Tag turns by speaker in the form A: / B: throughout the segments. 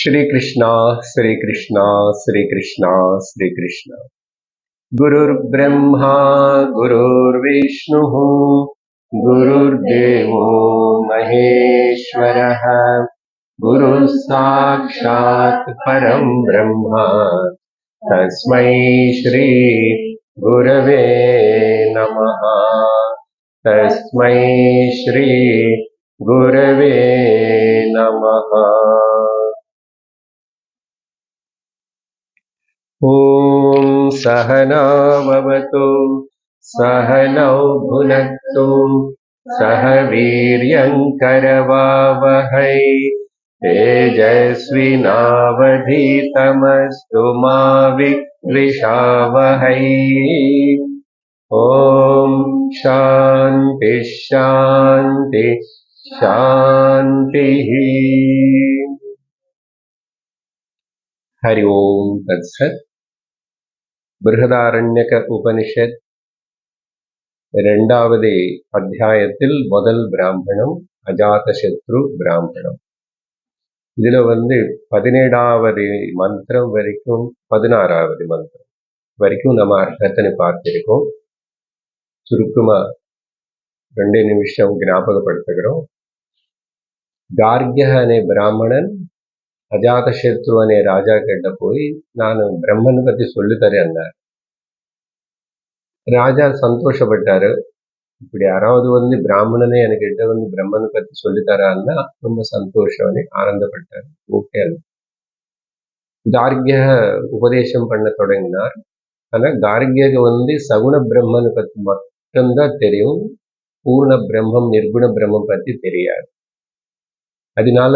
A: श्री कृष्णा श्री कृष्णा श्री कृष्णा श्री कृष्णा। गुरुर्ब्रह्मा गुरुर्विष्णुः गुरुर्देवो महेश्वरः गुरुः साक्षात् परं ब्रह्म तस्मै श्री गुरवे नमः। तस्मै श्री गुरवे नमः। ॐ सहनाववतु सहनौ भुनक्तु सह वीर्यङ्करवावहै तेजस्विनावधीतमस्तु मा विद्विषावहै। ॐ शान्ति शान्ति शान्तिः। हरि ओम् तत्सत्। बृहदारण्यक उपनिषत् இரண்டாவது அத்தியாயத்தில் முதல் பிராமணம் அஜாதசத்ரு பிராமணம். இதுல 17வது மந்திரம் வரைக்கும் 16வது மந்திரம் வரைக்கும் நம்ம அர்த்தத்தை பார்த்திருக்கோம். சுருக்கமா 2 நிமிஷம் ஞாபகப்படுத்துகிறோம். கார்கிய அనే பிராமணன் அஜாதசத்ரு அనే ராஜா கிட்ட போய் நான் பிரம்மன் பத்தி சொல்லித்தரேன் அன்னார். ராஜா சந்தோஷப்பட்டாரு. இப்படி யாராவது பிராமணனே என்கிட்ட பிரம்மனை பத்தி சொல்லித்தரான்னா ரொம்ப சந்தோஷம், ஆனந்தப்பட்டார். ஓகே. கார்கிய உபதேசம் பண்ண தொடங்கினார். ஆனா கார்கியக்கு சகுண பிரம்மனை பத்தி மட்டும்தான் தெரியும், பூர்ண பிரம்மம் நிர்குண பிரம்மம் பத்தி தெரியாது. அதனால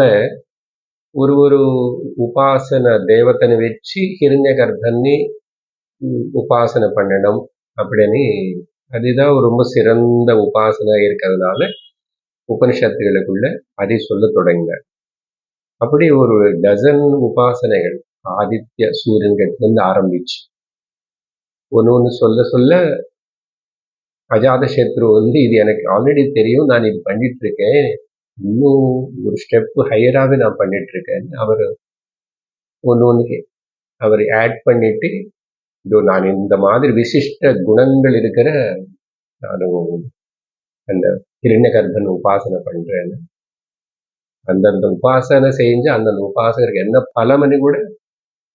A: ஒரு உபாசன தேவத்தனை வச்சு ஹிரண்ய கர்ப்பனை உபாசனை பண்ணணும் அப்படின்னு, அதுதான் ரொம்ப சிறந்த உபாசனை இருக்கிறதுனால உபனிஷத்துகளுக்குள்ள அதை சொல்ல தொடங்கினார். அப்படி ஒரு டசன் உபாசனைகள் ஆதித்ய சூரியன் கிட்ட ஆரம்பிச்சு ஒன்னு சொல்ல சொல்ல அஜாதசத்ரு இது எனக்கு ஆல்ரெடி தெரியும், நான் இது பண்ணிட்டு இருக்கேன், இன்னும் ஒரு ஸ்டெப் ஹையராகவே நான் பண்ணிட்டு இருக்கேன். அவர் ஒன்றுக்கு அவர் ஆட் பண்ணிட்டு, இதோ நான் இந்த மாதிரி விசிஷ்ட குணங்கள் இருக்கிற நானும் அந்த ஹிரண்ய கர்ப்பன் உபாசனை பண்றேன்னு, அந்தந்த உபாசனை செஞ்சு அந்தந்த உபாசகருக்கு என்ன பலமனு கூட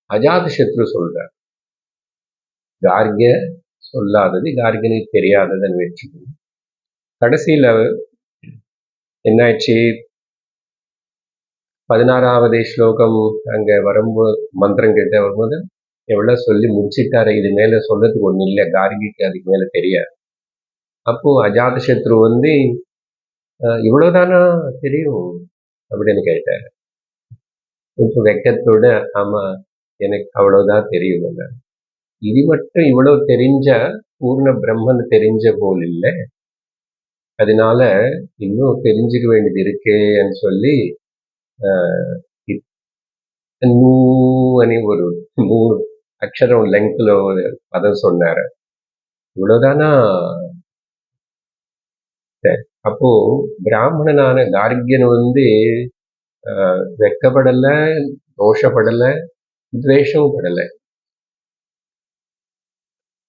A: அஜாதசத்ரு சொல்றார். கார்கிய சொல்லாதது, கார்கியனுக்கு தெரியாததுன்னு வச்சுக்கணும். கடைசியில என்னாச்சு, 16வது ஸ்லோகம் அங்க வரும்போது மந்திரம் கிட்ட வரும்போது எவ்வளவு சொல்லி முடிச்சிட்டாரு. இது மேல சொல்றதுக்கு ஒண்ணு இல்லை, கார்கிக்கு அதுக்கு மேல தெரியாது. அப்போ அஜாதசத்ரு இவ்வளவுதானா தெரியும் அப்படின்னு கேட்டாரு. கொஞ்சம் வெக்கத்தோட, ஆமா எனக்கு அவ்வளவுதான் தெரியும். இது மட்டும் இவ்வளவு தெரிஞ்ச பூர்ண பிரம்மன் தெரிஞ்ச போல் இல்லை, அதனால இன்னும் தெரிஞ்சுக்க வேண்டியது இருக்கேன்னு சொல்லி ஒரு 3 அக்ஷரம் லெங்க்ல ஒரு பதம் சொன்னாரு. இவ்வளவுதானா? சரி. அப்போ பிராமணனான கார்கியன் வெக்கப்படல, தோஷப்படல, துவேஷமும் படல.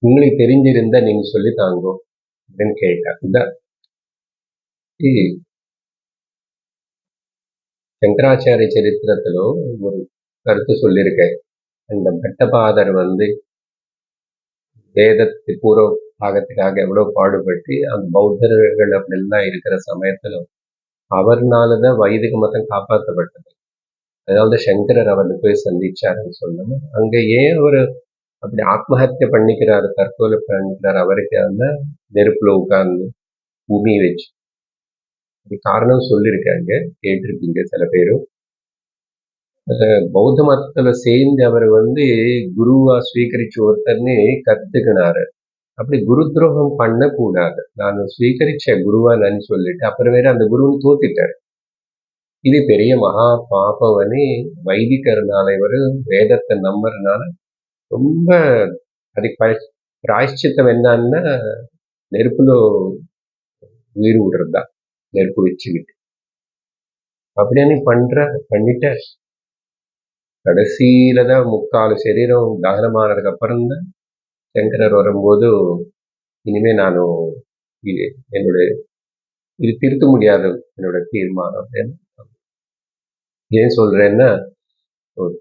A: உங்களுக்கு தெரிஞ்சிருந்தா நீங்க சொல்லி தாங்கோ அப்படின்னு கேட்டா. இதான் சங்கராச்சாரிய சரித்திரத்திலோ ஒரு கருத்து சொல்லியிருக்கேன். அந்த பட்டபாதர் வேதத்து பூர்வ பாகத்துக்காக எவ்வளவு பாடுபட்டு அந்த பௌத்தர்கள் அப்படிலாம் இருக்கிற சமயத்துல அவர்னாலதான் வைதிக மதம் காப்பாற்றப்பட்டது. அதாவது சங்கரர் அவரை போய் சந்திச்சாருன்னு சொல்லணும். அங்க ஏன் அவர் அப்படி ஆத்மஹத்திய பண்ணிக்கிறாரு, தற்கொலை பண்ணிக்கிறாரு, அவருக்கு நெருப்புல உட்கார்ந்து பூமி வச்சு காரணம் சொல்லியிருக்காங்க, கேட்டிருக்கீங்க சில பேரும். பௌத்த மதத்துல சேர்ந்து அவர் குருவா ஸ்வீகரிச்சு ஒருத்தர்னு கத்துக்கினாரு. அப்படி குரு துரோகம் பண்ணக்கூடாது, நான் ஸ்வீகரிச்ச குருவா நான் சொல்லிட்டு அப்புறம் வேற அந்த குருன்னு தோத்திட்டாரு. இது பெரிய மகா பாபவனே. வைதிகர்னால இவர் வேதத்தை நம்புறதுனால ரொம்ப அதுக்கு பிராயஷ்சித்தம் என்னன்னா நெருப்புல உயிர் விடுறதுதான், நெருப்பு வச்சுக்கிட்டு அப்படின்னு பண்ணிட்ட. கடைசியில தான் 3/4 சரீரம் தகனமானதுக்கு அப்புறம் தான் சங்கரர் வரும்போது, இனிமே நானும் இது என்னோட இது திருத்த முடியாத என்னோட தீர்மானம் அப்படின்னு. ஏன் சொல்றேன்னா, ஒரு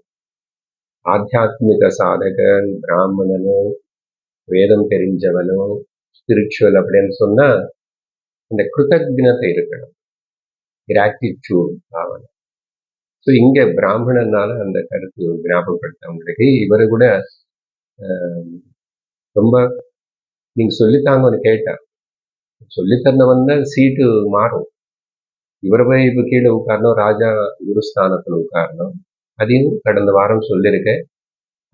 A: ஆத்தியாத்மிக சாதகன், பிராமணனோ, வேதம் தெரிஞ்சவனோ, ஸ்பிரிச்சுவல் அப்படின்னு சொன்னா, அந்த கிருத்தஜ்ஞதை இருக்கணும். கிராட்டிடியூட் ஆவணும். ஸோ இங்க பிராமணனால அந்த கருத்து ஞாபகப்படுத்த உங்களுக்கு. இவரு கூட ரொம்ப நீங்க சொல்லித்தாங்கன்னு கேட்டேன். சொல்லித்தந்தவன் தான் சீட்டு மாறும். இவரை போய் இப்ப கீழே உட்காரணும், ராஜா குருஸ்தானத்துல உட்காரணும். அதையும் கடந்த வாரம் சொல்லியிருக்கேன்.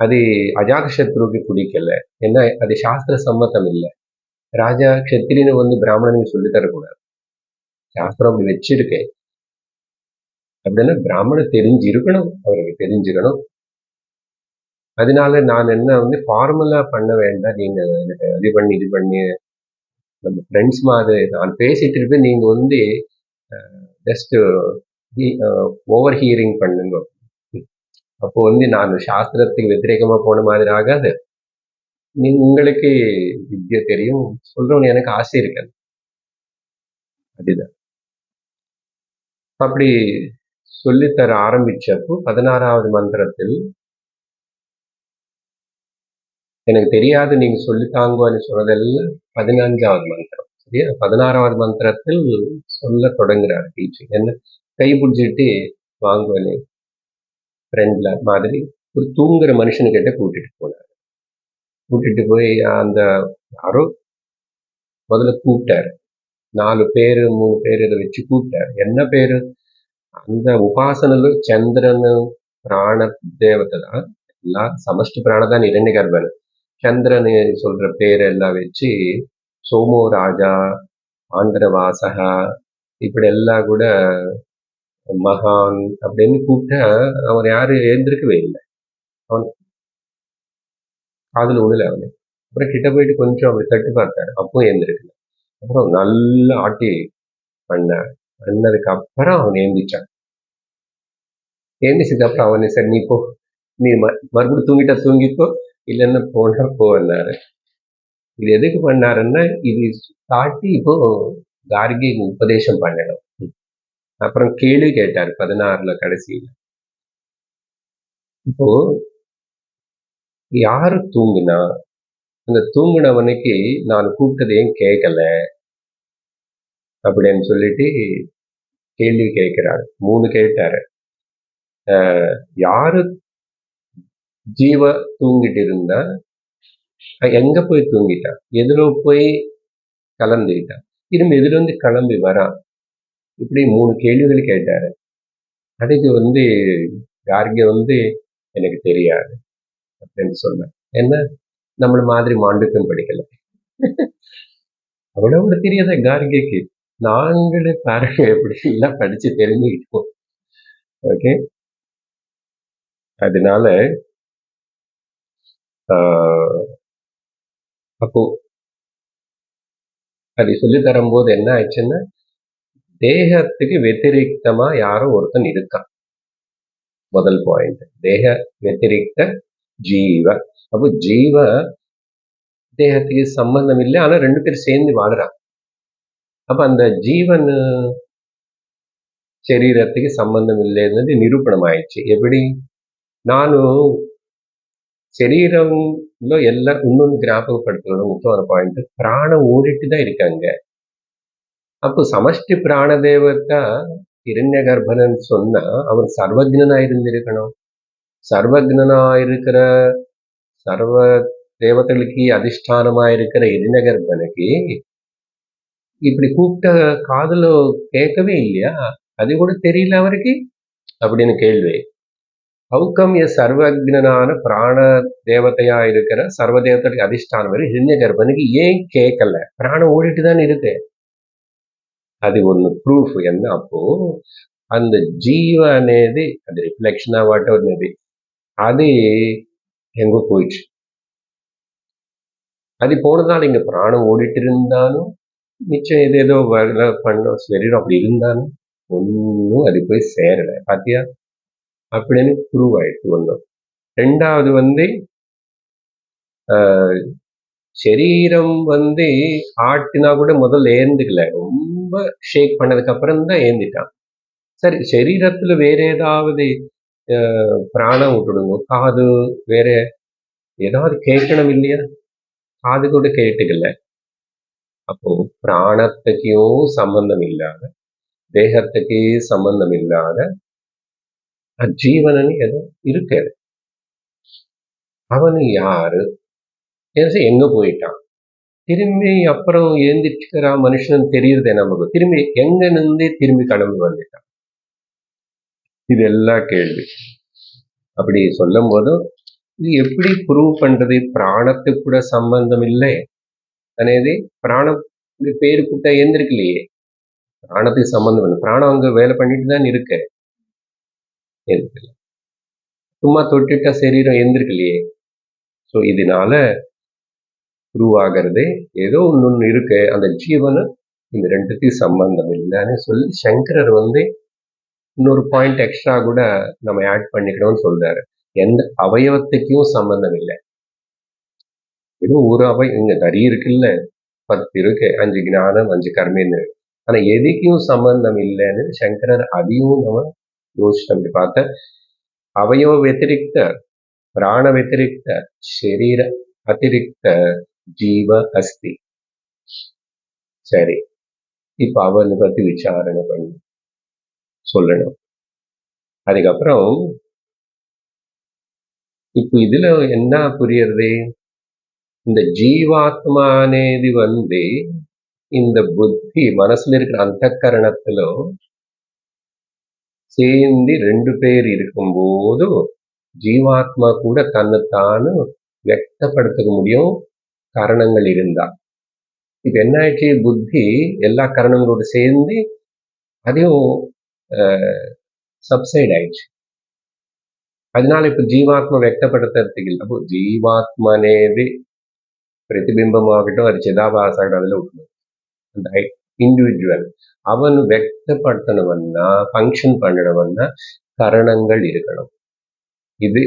A: அது அஜாத சத்ருக்கு பிடிக்கல. ஏன்னா அது சாஸ்திர சம்மதம் இல்லை. ராஜா க்ஷத்திரியனை வந்து பிராமணனுக்கு சொல்லி தரக்கூடாது. சாஸ்திரம் அப்படி வச்சிருக்கேன். அப்படின்னா பிராமணன் தெரிஞ்சிருக்கணும், அவருக்கு தெரிஞ்சுக்கணும். அதனால நான் என்ன வந்து ஃபார்மலா பண்ண வேண்டாம். நீங்க எனக்கு இது பண்ணி நம்ம ஃப்ரெண்ட்ஸ் மாதிரி நான் பேசிட்டு இருப்பேன். நீங்க வந்து ஜஸ்ட் ஓவர் ஹியரிங் பண்ணுங்க. அப்போ வந்து நான் சாஸ்திரத்துக்கு வெத்திரேகமா போன மாதிரி ஆகாது. நீங்க உங்களுக்கு வித்யா தெரியும், சொல்றவனு எனக்கு ஆசை இருக்காது. அதுதான். அப்படி சொல்லித்தர ஆரம்பிச்சப்போ 16வது மந்திரத்தில் எனக்கு தெரியாது நீங்க சொல்லித்தாங்கன்னு சொன்னதெல்லாம் 15வது மந்திரம். சரியா? 16வது மந்திரத்தில் சொல்ல தொடங்குறாரு டீச்சிங். என்ன கை பிடிச்சிட்டு வாங்குவனே ஃப்ரெண்ட்ல மாதிரி ஒரு தூங்குற மனுஷனுக்கிட்ட கூட்டிட்டு போனார். கூட்டிட்டு போய் அந்த யாரோ முதல்ல கூப்பிட்டாரு. 4 பேரு 3 பேர் இதை வச்சு கூப்பிட்டாரு. என்ன பேரு? அந்த உபாசனలు చంద్రను ప్రాణ దేవత தான். எல்லாம் சமஷ்டி பிராணதான் இரண்ய கர்ப்பன். சந்திரன் சொல்ற பேரெல்லாம் வச்சு சோமோ ராஜா, ஆந்திரவாசகா இப்படி எல்லாம் கூட மகான் அப்படின்னு கூப்பிட்டா அவர் யாரும் எழுந்திருக்கவே இல்லை. அவன் காதுல விழல அவனு. அப்புறம் கிட்ட போயிட்டு கொஞ்சம் அப்படி தட்டி பார்த்தாரு. அப்பவும் எழுந்திருக்கல. அப்புறம் நல்லா ஆட்டி பண்ணார். பண்ணதுக்கு அப்புறம் அவன் ஏந்திச்சான். ஏந்திச்சதுக்கு அப்புறம் அவனை சரி நீ போ, நீ மறுபடியும் தூங்கிட்டா தூங்கிக்கோ, இல்லைன்னா போனா போனாரு. இது எதுக்கு பண்ணாருன்னா இது காட்டி இப்போ கார்கி உபதேசம் பண்ணணும். அப்புறம் கேள்வி கேட்டார் 16ல கடைசியில. இப்போ யாரு தூங்குனா? அந்த தூங்குனவனுக்கு நான் கூப்பிட்டது ஏன் கேட்கல அப்படின்னு சொல்லிட்டு கேள்வி கேட்கிறாரு. 3 கேட்டாரு. யாரு ஜீவ தூங்கிட்டு இருந்தா எங்க போய் தூங்கிட்டான், எதிரோ போய் கலந்துக்கிட்டான், திரும்ப எதிர வந்து கிளம்பி வரான். இப்படி 3 கேள்விகள் கேட்டாரு. அதுக்கு வந்து கார்கே வந்து எனக்கு தெரியாது அப்படின்னு சொன்னேன். என்ன நம்மள மாதிரி மாண்டுக்கம் படிக்கல. அவ்வளவு தெரியாத கார்கேக்கு நாங்களே பாருங்க எப்படி எல்லாம் படிச்சு தெரிஞ்சுக்கிட்டோம். ஓகே, அதனால அப்போ அது சொல்லி தரும்போது என்ன ஆயிடுச்சுன்னா தேகத்துக்கு வெத்திரிக்தமா யாரோ ஒருத்தன் இருக்கான். முதல் பாயிண்ட் தேக வெத்திரிக்த ஜீவ. அப்போ ஜீவ தேகத்துக்கு சம்பந்தம் இல்லை, ஆனா 2 பேரும் சேர்ந்து வாடுறான். அப்ப அந்த ஜீவன் சரீரத்துக்கு சம்பந்தம் இல்லைன்றது நிரூபணம் ஆயிடுச்சு. எப்படி? நானும் శరీరంలో எல்லாம் இன்னொன்று ஞாபகப்படுத்தணும். முக்கியமான பாயிண்ட், பிராணம் ஓடிட்டு தான் இருக்காங்க. அப்போ சமஷ்டி பிராண தேவதா இரண்ய கர்ப்பனன்னு சொன்னா அவன் சர்வஜ்ஞனா இருந்திருக்கணும். சர்வஜ்ஞனா இருக்கிற சர்வ தேவதைகளுக்கு அதிஷ்டானமா இருக்கிற இரண்ய கர்ப்பனுக்கு இப்படி கூப்பிட்ட காதுல கேட்கவே இல்லையா? அது கூட தெரியல அவருக்கு அப்படின்னு கேள்வி. ஹவுக்கம் சர்வஜ்ஞனான பிராண தேவதையா இருக்கிற சர்வ தேவதைக்கு அதிஷ்டானம் வரை ஹிரண்ய கர்ப்பனுக்கு ஏன் கேட்கல? பிராணம் ஓடிட்டு தான் இருக்கு. அது ஒண்ணு ப்ரூஃப் என்ன? அப்போ அந்த ஜீவ అనేది அது ரிஃப்ளெக்ஷனா வாட் எவர் மேபி அது எங்க போயிடுச்சு. அது போனதால இங்க பிராணம் ஓடிட்டு இருந்தாலும் மிச்சம் ஏதேதோ பண்ண சரீரம் அப்படி இருந்தாலும் ஒன்னும் அது போய் சேரல. பாத்தியா? அப்படின்னு ப்ரூவ் ஆயிடுச்சு ஒன்றும். ரெண்டாவது சரீரம் ஆட்டினா கூட முதல்ல ஏந்துக்கல, ரொம்ப ஷேக் பண்ணதுக்கு அப்புறம் தான் ஏந்திட்டான். சரி, சரீரத்துல வேற ஏதாவது பிராணம் விட்டுடுங்க, காது வேற ஏதாவது கேட்கணும் இல்லையா? காது கூட கேட்டுக்கல. அப்போ பிராணத்துக்கும் சம்பந்தம் இல்லாத, தேகத்துக்கே சம்பந்தம் இல்லாத அஜீவனன்னு ஏதோ இருக்கு. அவனு யாரு, எங்க போயிட்டான், திரும்பி அப்புறம் எழுந்திருச்சுக்கிறா மனுஷன் தெரியுறதே நமக்கு, திரும்பி எங்க நின்று திரும்பி கிளம்பி வந்துட்டான். இது எல்லா கேள்வி. அப்படி சொல்லும் போதும் இது எப்படி ப்ரூவ் பண்றது? பிராணத்துக்கு கூட சம்பந்தம் இல்லை అనేది. பிராணம் பேரு கூட்டா எழுந்திருக்கலையே, பிராணத்துக்கு சம்பந்தம் இல்லை. பிராணம் அங்க வேலை பண்ணிட்டு தான் இருக்கு, சும்மா தொட்டுட்டா சரீரம் எழுந்திருக்கலையே. ஸோ இதனால ப்ரூவ் ஆகிறது ஏதோ ஒன்று இருக்கு, அந்த ஜீவனு இந்த ரெண்டுத்தையும் சம்பந்தம் இல்லைன்னு சொல்லி சங்கரர் இன்னொரு பாயிண்ட் எக்ஸ்ட்ரா கூட நம்ம ஆட் பண்ணிக்கணும்னு சொல்றாரு. எந்த அவயவத்துக்கும் சம்பந்தம் இல்லை. இது ஒரு இங்க நிறைய இருக்குல்ல, 10 இருக்கு, 5 ஞானம் 5 கர்மன்னு. ஆனா எதுக்கும் சம்பந்தம் இல்லைன்னு சங்கரர் அதையும் நம்ம யோசிச்சு அப்படி பார்த்த. அவயவ व्यतिरिक्त, प्राण व्यतिरिक्त, शरीर अतिरिक्त जीव अस्ति. சரி, இப்ப அவனை பத்தி விசாரணை பண்ணி சொல்லணும். அதுக்கப்புறம் இப்ப இதுல என்ன புரியுறது? இந்த ஜீவாத்மா అనేది இந்த புத்தி மனசுல இருக்கிற அந்த கரணத்துல சேர்ந்து 2 பேர் இருக்கும்போது ஜீவாத்மா கூட தன்னைத்தானு வியக்தப்படுத்த முடியும் காரணங்கள் இருந்தா. இப்ப என்ன ஆயிடுச்சு, புத்தி எல்லா காரணங்களோட சேர்ந்து அதையும் சப்சைட் ஆயிடுச்சு. அதனால இப்ப ஜீவாத்மா వ్యక్తப்படுத்துறதுக்கு இல்லை. அப்போ ஜீவாத்மா అనేది பிரதிபிம்பமாகட்டும், அது சிதாபாச ஆகட்டும், அதில் விட்டுணும். அந்த இண்டிவிஜுவல் அவன் వ్యక్తப்படுத்தணும்னா, ஃபங்க்ஷன் பண்ணணும்னா கரணங்கள் இருக்கணும். இது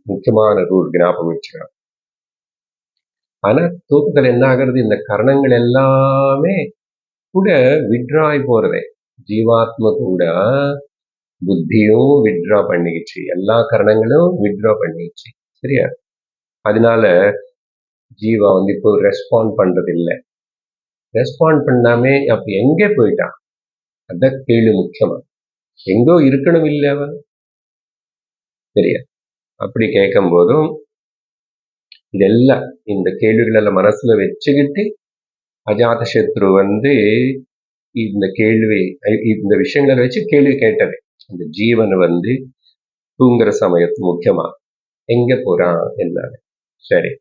A: முக்கியமான ரூல், ஞாபகம் வச்சுக்கணும். ஆனா தூக்கத்துல என்ன ஆகுறது, இந்த கரணங்கள் எல்லாமே கூட வித்ட்ரா ஆகி போறதே. ஜீவாத்மா கூட புத்தியும் வித்ட்ரா பண்ணிக்கிச்சு, எல்லா கரணங்களும் வித்ட்ரா பண்ணிக்கிச்சு. சரியா? அதனால ஜீவா இப்போ ரெஸ்பாண்ட் பண்றது இல்லை. ரெஸ்பாண்ட் பண்ணாமே அப்ப எங்கே போயிட்டான், அத கேள்வி முக்கியமா. எங்கோ இருக்கணும் இல்லை அவன்? சரியா? அப்படி கேட்கும் போதும் இதெல்லாம் இந்த கேள்விகள் மனசுல வச்சுக்கிட்டு அஜாத சத்ரு இந்த கேள்வி, இந்த விஷயங்களை வச்சு கேள்வி கேட்டது. இந்த ஜீவன் தூங்குற சமயத்து முக்கியமா எங்க போறான் என்ன. சரி,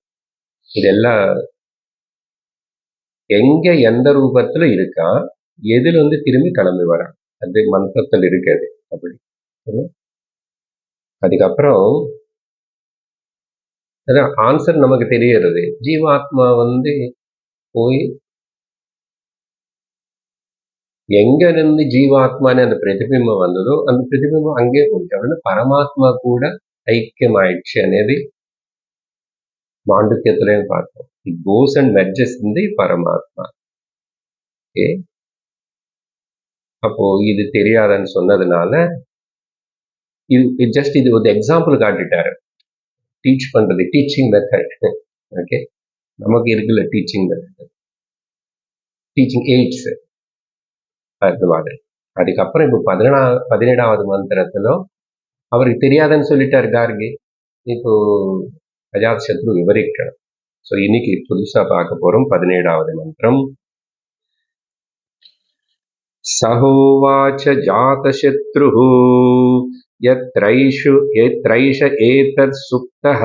A: இதெல்லாம் எங்க எந்த ரூபத்துல இருக்கா, எதுல திரும்பி கிளம்பி வரான், அது மந்திரத்தில் இருக்காது. அப்படி அதுக்கப்புறம் அதான் ஆன்சர் நமக்கு தெரியறது. ஜீவாத்மா போய் எங்க இருந்து ஜீவாத்மான்னு அந்த பிரதிபிம்பம் வந்ததோ அந்த பிரதிபிம்பம் அங்கே போயிட்டு பரமாத்மா கூட ஐக்கியம் ஆயிடுச்சு అనేది மாண்டூக்கியத்திலையும் பார்த்தோம். இட் கோஸ் அண்ட் மெர்ஜஸ் இன் தி பரமாத்மா. ஓகே, அப்போ இது தெரியாதுன்னு சொன்னதுனால இது ஒரு எக்ஸாம்பிள் காட்டிட்டாரு. டீச் பண்றது, டீச்சிங் மெத்தட். ஓகே, நமக்கு இருக்குல்ல டீச்சிங் மெத்தட், டீச்சிங் எய்ட்ஸ், அது மாதிரி. அதுக்கப்புறம் இப்போ 17வது மந்திரத்துல அவருக்கு தெரியாதுன்னு சொல்லிட்டாரு கார்கி. இப்போ அஜாத சத்ரு விவரிக்கணும். ஸோ இன்னைக்கு புதுசா பார்க்க போறோம் 17வது மந்திரம். சஹோவாச்ச ஜாதசத்ருः யத்ரைஷ ஏதத் சுப்தः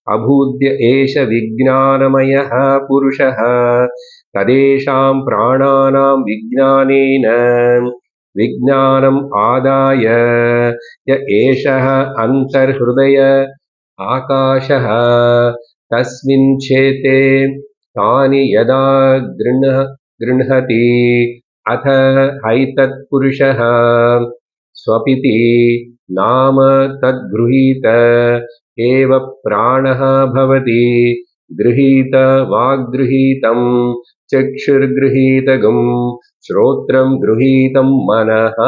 A: அபூத்ய ஏஷ விஜ்ஞானமயः புருஷः ததேஷாம் பிராணானாம் விஜ்ஞானேன விஜ்ஞானம் ஆதாய ய ஏஷः அந்தர்ஹ்ருதய ஆகாஷः தஸ்மின் சேதே தானி யதா கிருண்ஹதி அத ஹைதத் புருஷः ஸ்வபிதி नाम तद्गृहीत एव प्राणः भवति गृहीत वाग्गृहीतं चक्षुर्गृहीतगं श्रोत्रं गृहीतं मनः.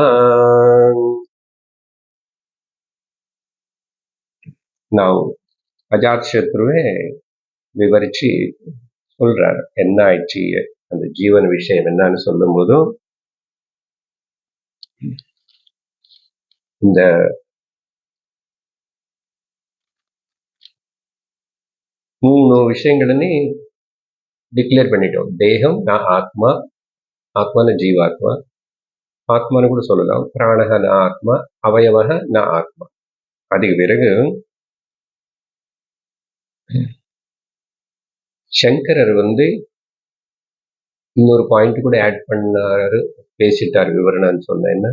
A: Now அஜாத் சத்ருவே விவரிச்சு சொல்றாரு என்ன ஆயிடுச்சு அந்த ஜீவன விஷயம் என்னன்னு சொல்லும் போதும் இந்த மூணு விஷயங்களே டிக்ளேர் பண்ணிட்டோம். தேகம் ந ஆத்மா, ஆத்மான ஜீவாத்மா, ஆத்மானு கூட சொல்லலாம். பிராணக ந ஆத்மா, அவயவக ந ஆத்மா. அதுக்கு பிறகு சங்கரர் இன்னொரு பாயிண்ட் கூட ஆட் பண்ணாரு, பேசிட்டாரு விவரணம் சொன்ன என்ன,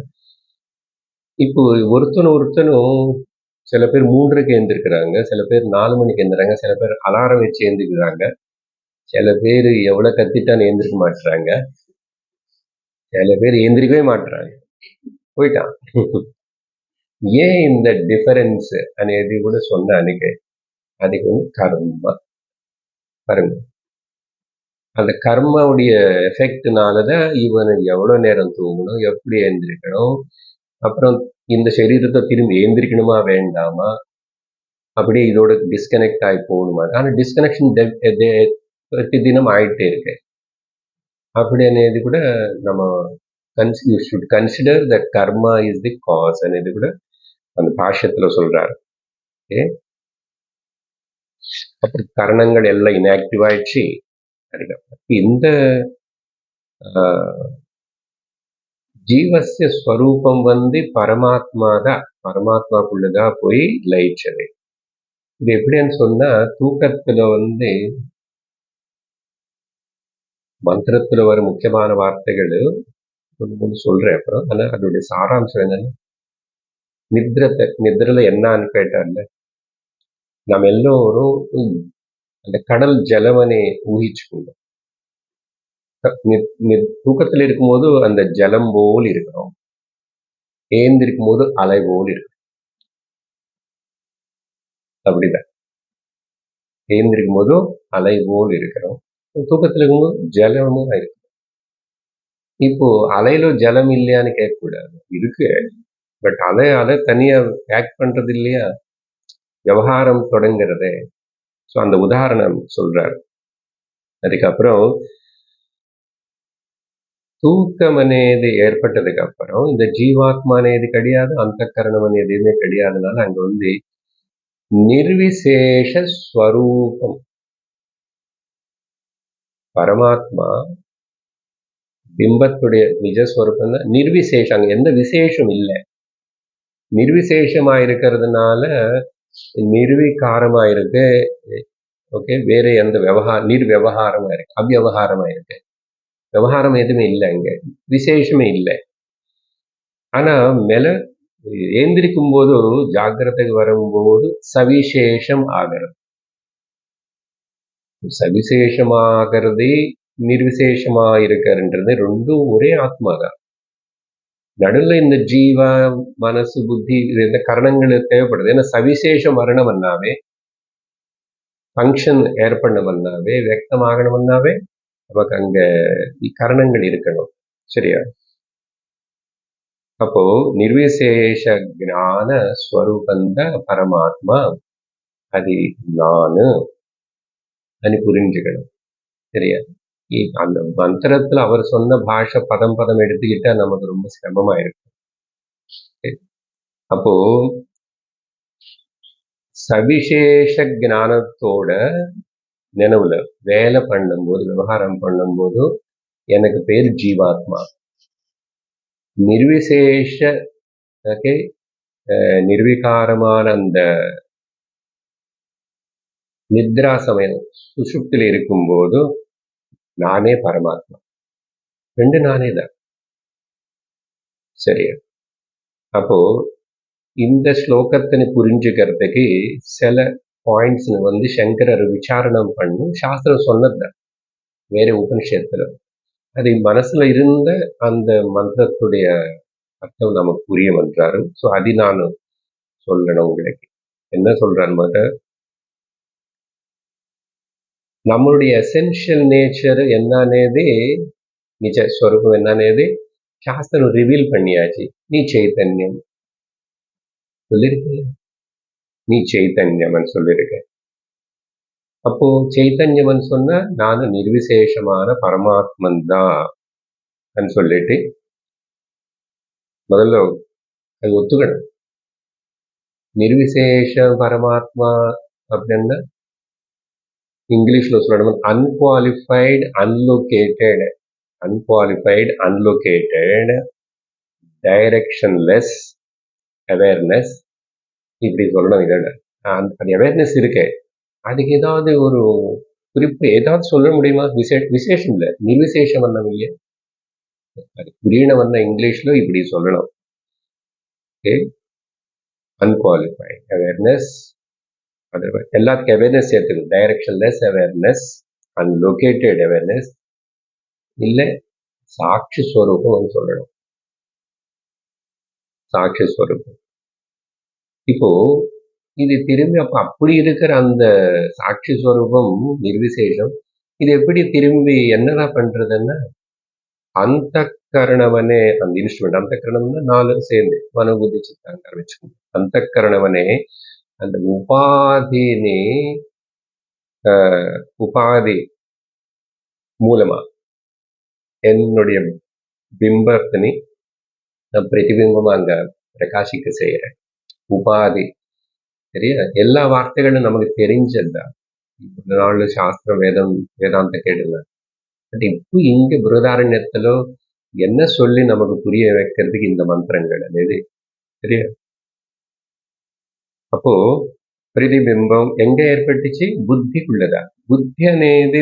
A: இப்போ ஒருத்தனும் சில பேர் 3க்கு எழுந்திருக்கிறாங்க, சில பேர் 4 மணிக்கு எழுந்துறாங்க, சில பேர் அலாரம் வச்சு எழுந்துக்கிறாங்க, சில பேர் எவ்வளவு கத்திட்டான்னு எழுந்திருக்க மாட்டுறாங்க, சில பேர் எழுந்திருக்கவே மாட்டுறாங்க, போயிட்டான். ஏன் இந்த டிஃபரன்ஸ் అనేది கூட சொன்ன அன்னைக்கு, அதுக்கு கர்மா பாருங்க. அந்த கர்மாவுடைய எஃபெக்ட்னாலதான் இவன் எவ்வளவு நேரம் தூங்கணும், எப்படி எழுந்திருக்கணும், அப்புறம் இந்த சரீரத்தை திரும்பி எழுந்திருக்கணுமா வேண்டாமா, அப்படியே இதோட டிஸ்கனெக்ட் ஆகி போகணுமா. ஆனா டிஸ்கனெக்ஷன் பிரதி தினம் ஆயிட்டே இருக்கு. அப்படி అనేది கூட நம்ம you should consider that karma is the cause అనేది கூட அந்த பாஷ்யத்துல சொல்றாரு. ஓகே, அப்புறம் கரணங்கள் எல்லாம் இன்ஆக்டிவ் ஆயிடுச்சு. அதுக்கப்புறம் இந்த ஜீவசிய ஸ்வரூபம் பரமாத்மா தான், பரமாத்மாக்குள்ளதான் போய் லயிச்சது. இது எப்படின்னு சொன்னா, தூக்கத்துல மந்திரத்துல வர முக்கியமான வார்த்தைகள் ஒன்று சொல்றேன் அப்புறம். ஆனா அதோடைய சாராம்சம் என்னன்னா, நித்ரல என்னன்னு கேட்டார்ல, நம்ம எல்லோரும் அந்த கடல் ஜலமனை ஊகிச்சுக்கணும். தூக்கத்தில் இருக்கும்போது அந்த ஜலம் போல் இருக்கிறோம், ஏந்திருக்கும் போது அலை போல் இருக்கும். அப்படிதான், ஏந்திருக்கும் போதும் அலை போல் இருக்கிறோம், தூக்கத்தில் இருக்கும்போது ஜலமும் இருக்கு. இப்போ அலையில ஜலம் இல்லையான்னு கேட்கக்கூடாது, இருக்கு. பட் அலை தனியா ஆக்ட் பண்றது இல்லையா, விவகாரம் தொடங்குறதே. ஸோ அந்த உதாரணம் சொல்றாரு. அதுக்கப்புறம் தூக்கம் అనేది ஏற்பட்டதுக்கு அப்புறம் இந்த ஜீவாத்மா అనేది கிடையாது, அந்த கரணம் అనేది எதுவுமே கிடையாதுனால அங்க நிர்விசேஷ ஸ்வரூபம் பரமாத்மா பிம்பத்துடைய நிஜஸ்வரூபம் தான் நிர்விசேஷம். அங்க எந்த விசேஷம் இல்லை, நிர்விசேஷமா இருக்கிறதுனால நிர்விகாரமா இருக்கு. ஓகே, வேற எந்த நிர்விவகாரமா இருக்கு, அவ்வியவகாரமா இருக்கு. விவகாரம் எதுவுமே இல்லை, அங்க விசேஷமே இல்லை. ஆனா மேல ஏந்திரிக்கும் போது ஜாகிரதைக்கு வரும்போது சவிசேஷம் ஆகிறது. சவிசேஷமாகிறது நிர்விசேஷமா இருக்கிறன்றது ரெண்டும் ஒரே ஆத்மா தான். நடுவில் இந்த ஜீவ மனசு புத்தி இந்த கரணங்கள் தேவைப்படுது. ஏன்னா சவிசேஷம் வரணும்னாவே, ஃபங்க்ஷன் ஏற்படணும்னாவே, வியக்தமாகணும்னாவே நமக்கு அங்க கரணங்கள் இருக்கணும். சரியா? அப்போ நிர்விசேஷ ஞான ஸ்வரூபந்த பரமாத்மா அது நானு అని புரிஞ்சுக்கணும். சரியா? அந்த மந்திரத்துல அவர் சொன்ன பாஷை பதம் எடுத்துக்கிட்டா நமக்கு ரொம்ப சிரமமா இருக்கும். அப்போ சவிசேஷ ஞானத்தோட நினைவுல வேலை பண்ணும்போது, விவகாரம் பண்ணும்போது எனக்கு பேர் ஜீவாத்மா. நிர்விசேஷ நிர்விகாரமான அந்த நித்ரா சமயம் சுஷுப்தில் இருக்கும்போது நானே பரமாத்மா, ரெண்டு நானே தான். சரியா? அப்போ இந்த ஸ்லோகத்தினை புரிஞ்சுக்கிறதுக்கு சில பாயிண்ட்ஸ் சங்கரர் விசாரணம் பண்ணி சாஸ்திரம் சொன்னதுதான் வேற உபனிஷத்துல. அது மனசுல இருந்த அந்த மந்திரத்துடைய அர்த்தம் நமக்கு புரிய வந்தாரு. ஸோ அது நான் சொல்லணும் உங்களுக்கு. என்ன சொல்றாரு மதர்? நம்மளுடைய ఎసెన్షియల్ నేచర్ என்னనేది నిజ స్వరూపం என்னనేది శాస్త్రం రివీల్ பண்ணியாச்சு. நீ చైతన్యం சொல்லிருக்கு, நீ చైతన్యం சொல்லிருக்கு. அப்போ చైతన్యం சொன்னா நான் நிர்விசேஷமான பரமாத்மன் தான் சொல்லிட்டு முதல்ல அது ஒத்துக்கணும். நிர்விசேஷ பரமாத்மா அப்படின்னா இங்கிலீஷ்ல சொல்லணும் அன்குவாலிஃபைடு அன்லொகேட்டட் டைரக்ஷன்லெஸ் அவேர்னஸ், இப்படி சொல்லணும். இதோட அந்த அவேர்னஸ் இருக்கு, அதுக்கு ஏதாவது ஒரு குறிப்பு ஏதாவது சொல்ல முடியுமா? விசேஷம் இல்லை, நிர்விசேஷ வண்ணம் இல்லையா? அது புரியன வண்ண இங்கிலீஷ்ல இப்படி சொல்லணும். ஓகே, அன்குவாலிஃபைடு அவேர்னஸ், எல்லாத்துக்கும் அவேர்னஸ் சேர்த்துக்கணும். டைரக்ஷன்லெஸ் அவேர்னஸ், அன்லொகேட்டட் அவேர்னஸ், இல்லை சாட்சி ஸ்வரூபம் சொல்லணும். சாட்சி ஸ்வரூபம். இப்போ இது திரும்பி அப்படி இருக்கிற அந்த சாட்சி ஸ்வரூபம் நிர்விசேஷம், இது எப்படி திரும்பி என்னதான் பண்றதுன்னா, அந்த கரணவனே அந்த இன்ஸ்ட்ருமெண்ட், அந்த கரணம்னா 4 சேர்ந்து மனோபுத்தி சித்தாங்காரம் வச்சுக்கணும். அந்த கரணவனே அந்த உபாதினி உபாதி மூலமா என்னுடைய பிம்பத்தினி நான் பிரதிபிம்பமா அங்க பிரகாசிக்க செய்யறேன். உபாதி சரியா? எல்லா வார்த்தைகளும் நமக்கு தெரிஞ்சதுதான். ஒரு நாள் சாஸ்திரம் வேதாந்த கேடுங்க. பட் இப்போ இங்க பிருதாரண்யத்துல என்ன சொல்லி நமக்கு புரிய வைக்கிறதுக்கு இந்த மந்திரங்கள் అనేది சரியா? அப்போ பிரதிபிம்பம் எங்க ஏற்பட்டுச்சு? புத்திக்குள்ளதா. புத்தி అనేది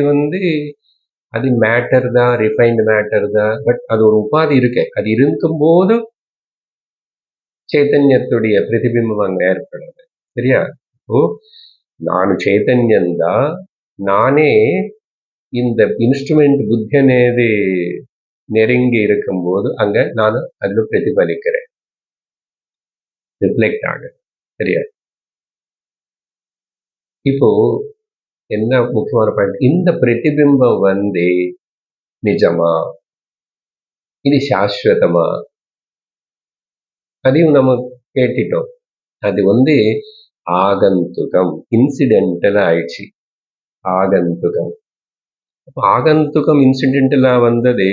A: அது மேட்டர் தான், ரிஃபைன்டு மேட்டர் தான். பட் அது ஒரு உபாதி இருக்கு. அது இருக்கும்போது చైతన్యத்துடைய பிரதிபிம்பம் அங்க ஏற்படுது சரியா? இப்போ நான் చైతన్యంதான், நானே இந்த இன்ஸ்ட்ருமெண்ட் புத்தி అనేది நெருங்கி இருக்கும்போது அங்க நான் அதுல பிரதிபலிக்கிறேன், ரிஃப்ளெக்ட் ஆகுது சரியா? இப்போ என்ன முக்கியமான பாயிண்ட், இந்த பிரதிபிம்பம் நிஜமா, இது சாஸ்வதமா, அதையும் நம்ம கேட்டுட்டோம். அது ஆகந்துகம், இன்சிடென்டலா ஆயிடுச்சு. ஆகந்துகம். அப்போ ஆகந்துகம் இன்சிடென்டலா வந்தது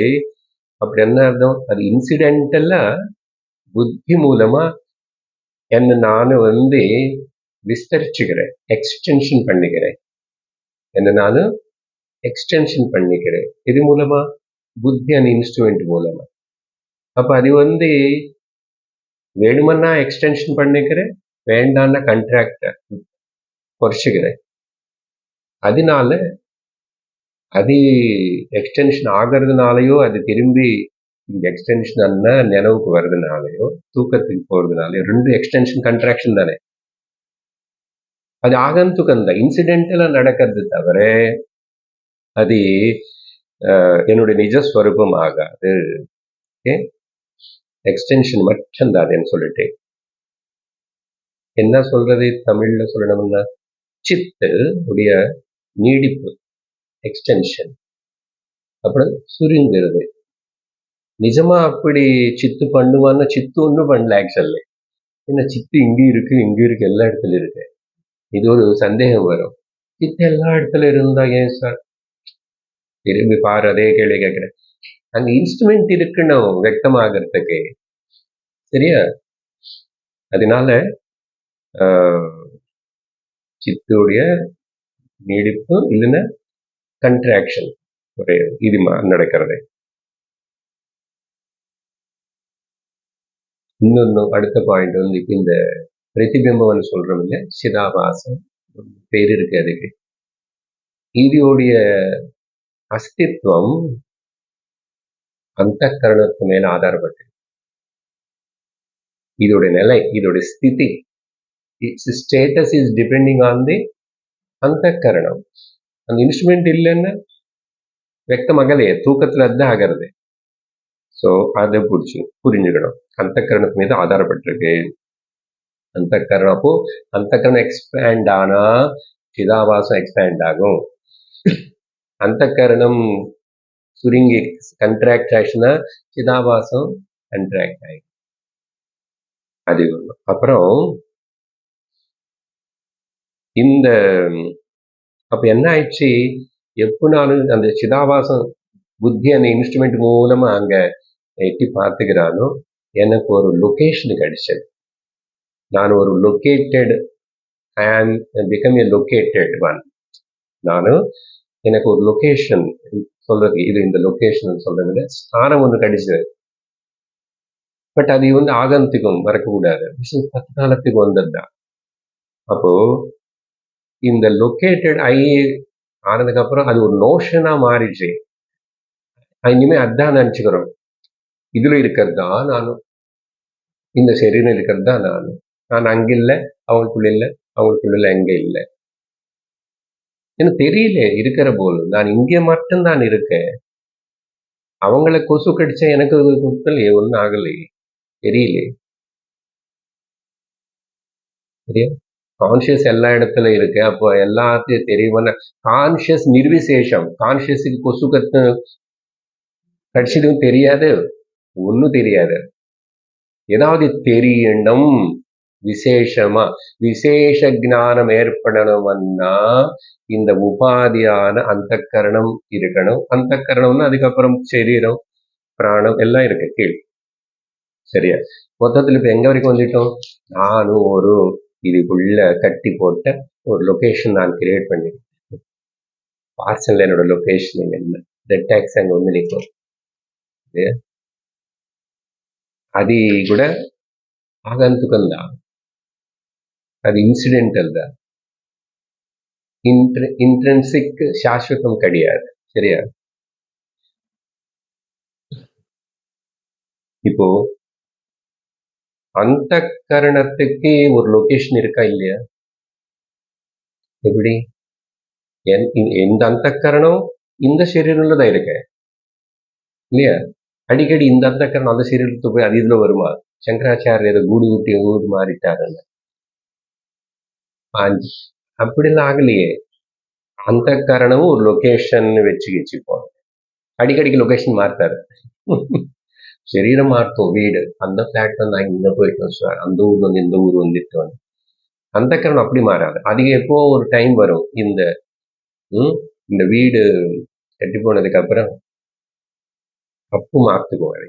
A: அப்படி என்ன அர்த்தம்? அது இன்சிடென்டலா புத்தி மூலமா என்ன நானு விஸ்தரிச்சுக்கிறேன், எக்ஸ்டென்ஷன் பண்ணிக்கிறேன். என்ன நானு எக்ஸ்டென்ஷன் பண்ணிக்கிறேன். இது மூலமா புத்தி அந்த இன்ஸ்ட்ருமெண்ட் மூலமா. அப்ப அது வேணுமன்னா எக்ஸ்டென்ஷன் பண்ணிக்கிறேன், வேண்டான்னா கண்ட்ராக்ட குறைச்சிக்கிறேன். அதனால அது எக்ஸ்டென்ஷன் ஆகிறதுனாலயோ, அது திரும்பி இந்த எக்ஸ்டென்ஷன் அண்ணா நினைவுக்கு வர்றதுனாலயோ, தூக்கத்துக்கு போறதுனாலயோ, 2 எக்ஸ்டென்ஷன் கண்ட்ராக்ஷன் தானே. அது ஆகந்துக்கம் தான், இன்சிடென்டலா நடக்கிறது தவிர அது என்னுடைய நிஜஸ்வரூபம் ஆகாது. எக்ஸ்டென்ஷன் மட்டும்தான் அதுன்னு சொல்லிட்டு என்ன சொல்றது தமிழ்ல சொல்லணும்னா, சித்து உடைய நீடிப்பு, எக்ஸ்டென்ஷன், அப்புறம் சுருங்கிறது. நிஜமா அப்படி சித்து பண்ணுவான்னா சித்து ஒன்றும் பண்ணல ஆக்சுவலி. ஏன்னா சித்து இங்க இருக்கு எல்லா இடத்துல இருக்கு. இது ஒரு சந்தேகம் வரும், சித்து எல்லா இடத்துல இருந்தா ஏன் சார்? திரும்பி பாரு, அதே கேள்வி கேட்கிறேன். அங்க இன்ஸ்ட்ருமெண்ட் இருக்கணும் வெக்தமாகறதுக்கு சரியா? அதனால சித்துடைய நீடிப்பு இல்லைன்னா கண்ட்ராக்ஷன் ஒரு இது நடக்கிறது. இன்னொன்னு அடுத்த பாயிண்ட் இப்ப இந்த பிரதிபிம்பம்னு சொல்றோம் இல்லையா, சிதாபாசம் பேர் இருக்கு அதுக்கு. இதோடைய அஸ்தித்வம் அந்த கரணத்து மேல ஆதாரப்பட்டு, இதோட நிலை, இதோட ஸ்திதி, it's status is depending on the அந்த கரணம். அந்த இன்ஸ்ட்ருமெண்ட் இல்லைன்னா வெக்தமாகலையே, தூக்கத்துல அதுதான் ஆகிறது. ஸோ அதை புரிஞ்சுக்கணும். அந்த கரணத்து மீது ஆதாரப்பட்டிருக்கு. அந்தக்கரணம். அப்போ அந்தக்கரணம் எக்ஸ்பேண்ட் ஆனா சிதாபாசம் எக்ஸ்பேண்ட் ஆகும். அந்தக்கரணம் சுருங்கி கண்ட்ராக்ட் ஆச்சுன்னா சிதாபாசம் கண்ட்ராக்ட் ஆகும். அது ஒண்ணு. அப்புறம் இந்த அப்ப என்ன ஆயிடுச்சு, எப்பனாலும் அந்த சிதாபாசம் புத்தி அந்த இன்ஸ்ட்ருமெண்ட் மூலமா அங்க எட்டி பார்த்துக்கிறானோ எனக்கு ஒரு லொகேஷன் கிடைச்சது. நான் ஒரு located become a located one. நானும் எனக்கு ஒரு லொகேஷன் சொல்றது, இது இந்த லொகேஷன் சொல்றதுல ஸ்தானம் ஒன்று கிடைச்சது. பட் அது ஆகந்திகம் வரக்கூடாது, தற்காலத்துக்கு வந்ததுதான். அப்போ இந்த லொக்கேட்டட் ஆனதுக்கு அப்புறம் அது ஒரு நோஷனா மாறிடுச்சு. இனிமே அதான் நினைச்சுக்கிறோம், இதுல இருக்கிறது தான் நானும், இந்த சரீரம் இருக்கிறது தான் நானும். நான் அங்க இல்லை, அவங்களுக்குள்ள இல்லை, அவங்களுக்குள்ள எங்க இல்லை, எனக்கு தெரியல இருக்கிற போது. நான் இங்கே மட்டும்தான் இருக்கேன். அவங்கள கொசு கடிச்சா எனக்கு ஒன்றும் ஆகலையே, தெரியல. சரியா? கான்சியஸ் எல்லா இடத்துல இருக்கு. அப்போ எல்லாத்தையும் தெரியுமா? கான்சியஸ் நிர்விசேஷம். கான்சியஸுக்கு கொசு கடிச்சதும் தெரியாது, ஒன்றும் தெரியாது. ஏதாவது தெரியணும் விசேஷமா, விசேஷ ஞானம் ஏற்படணும்னா இந்த உபாதியான அந்தக்கரணம் இருக்கணும். அந்தக்கரணம்னா அதுக்கப்புறம் சரீரம், பிராணம் எல்லாம் இருக்கு கீழ். சரியா? மொத்தத்தில் இப்ப எங்க வரைக்கும் வந்துட்டோம்? நானும் ஒரு இதுக்குள்ள கட்டி போட்ட ஒரு லொகேஷன் நான் கிரியேட் பண்ணிருக்கேன். பார்சல்ல என்னோட லொகேஷன் என்ன, டெட்டாக்ஸ் அங்க நிற்கும். அது கூட ஆகந்துக்கம் தான், அது இன்சிடென்டல் தான், இன்ட்ரென்சிக் சாஸ்வதம் கிடையாது. சரியா? இப்போ அந்த கரணத்துக்கு ஒரு லொகேஷன் இருக்கா இல்லையா? எப்படி? எந்த அந்த கரணம் இந்த சரீரம்ல தான் இருக்கு இல்லையா? அடிக்கடி இந்த அந்த கரணம் அந்த சரீரத்துக்கு போய் அது இதுல வருமா? சங்கராச்சாரியர் கூடு குட்டி ஊர் மாறிட்டாருல்ல, அப்படிலாம் ஆகலையே. அந்த கரணமும் ஒரு லொகேஷன் வச்சுப்போம். அடிக்கடிக்கு லொகேஷன் மாற்றாரு. சரீரம் மாற்றும், வீடு அந்த பிளாட் வந்து நான் இங்க போயிட்டோம் சார், அந்த ஊர் வந்து இந்த ஊர் வந்துட்டு வந்து. அந்த கரணம் அப்படி மாறாது. அது எப்போ ஒரு டைம் வரும், இந்த வீடு கட்டி போனதுக்கு அப்புறம் அப்போ மாத்துக்குவாரு.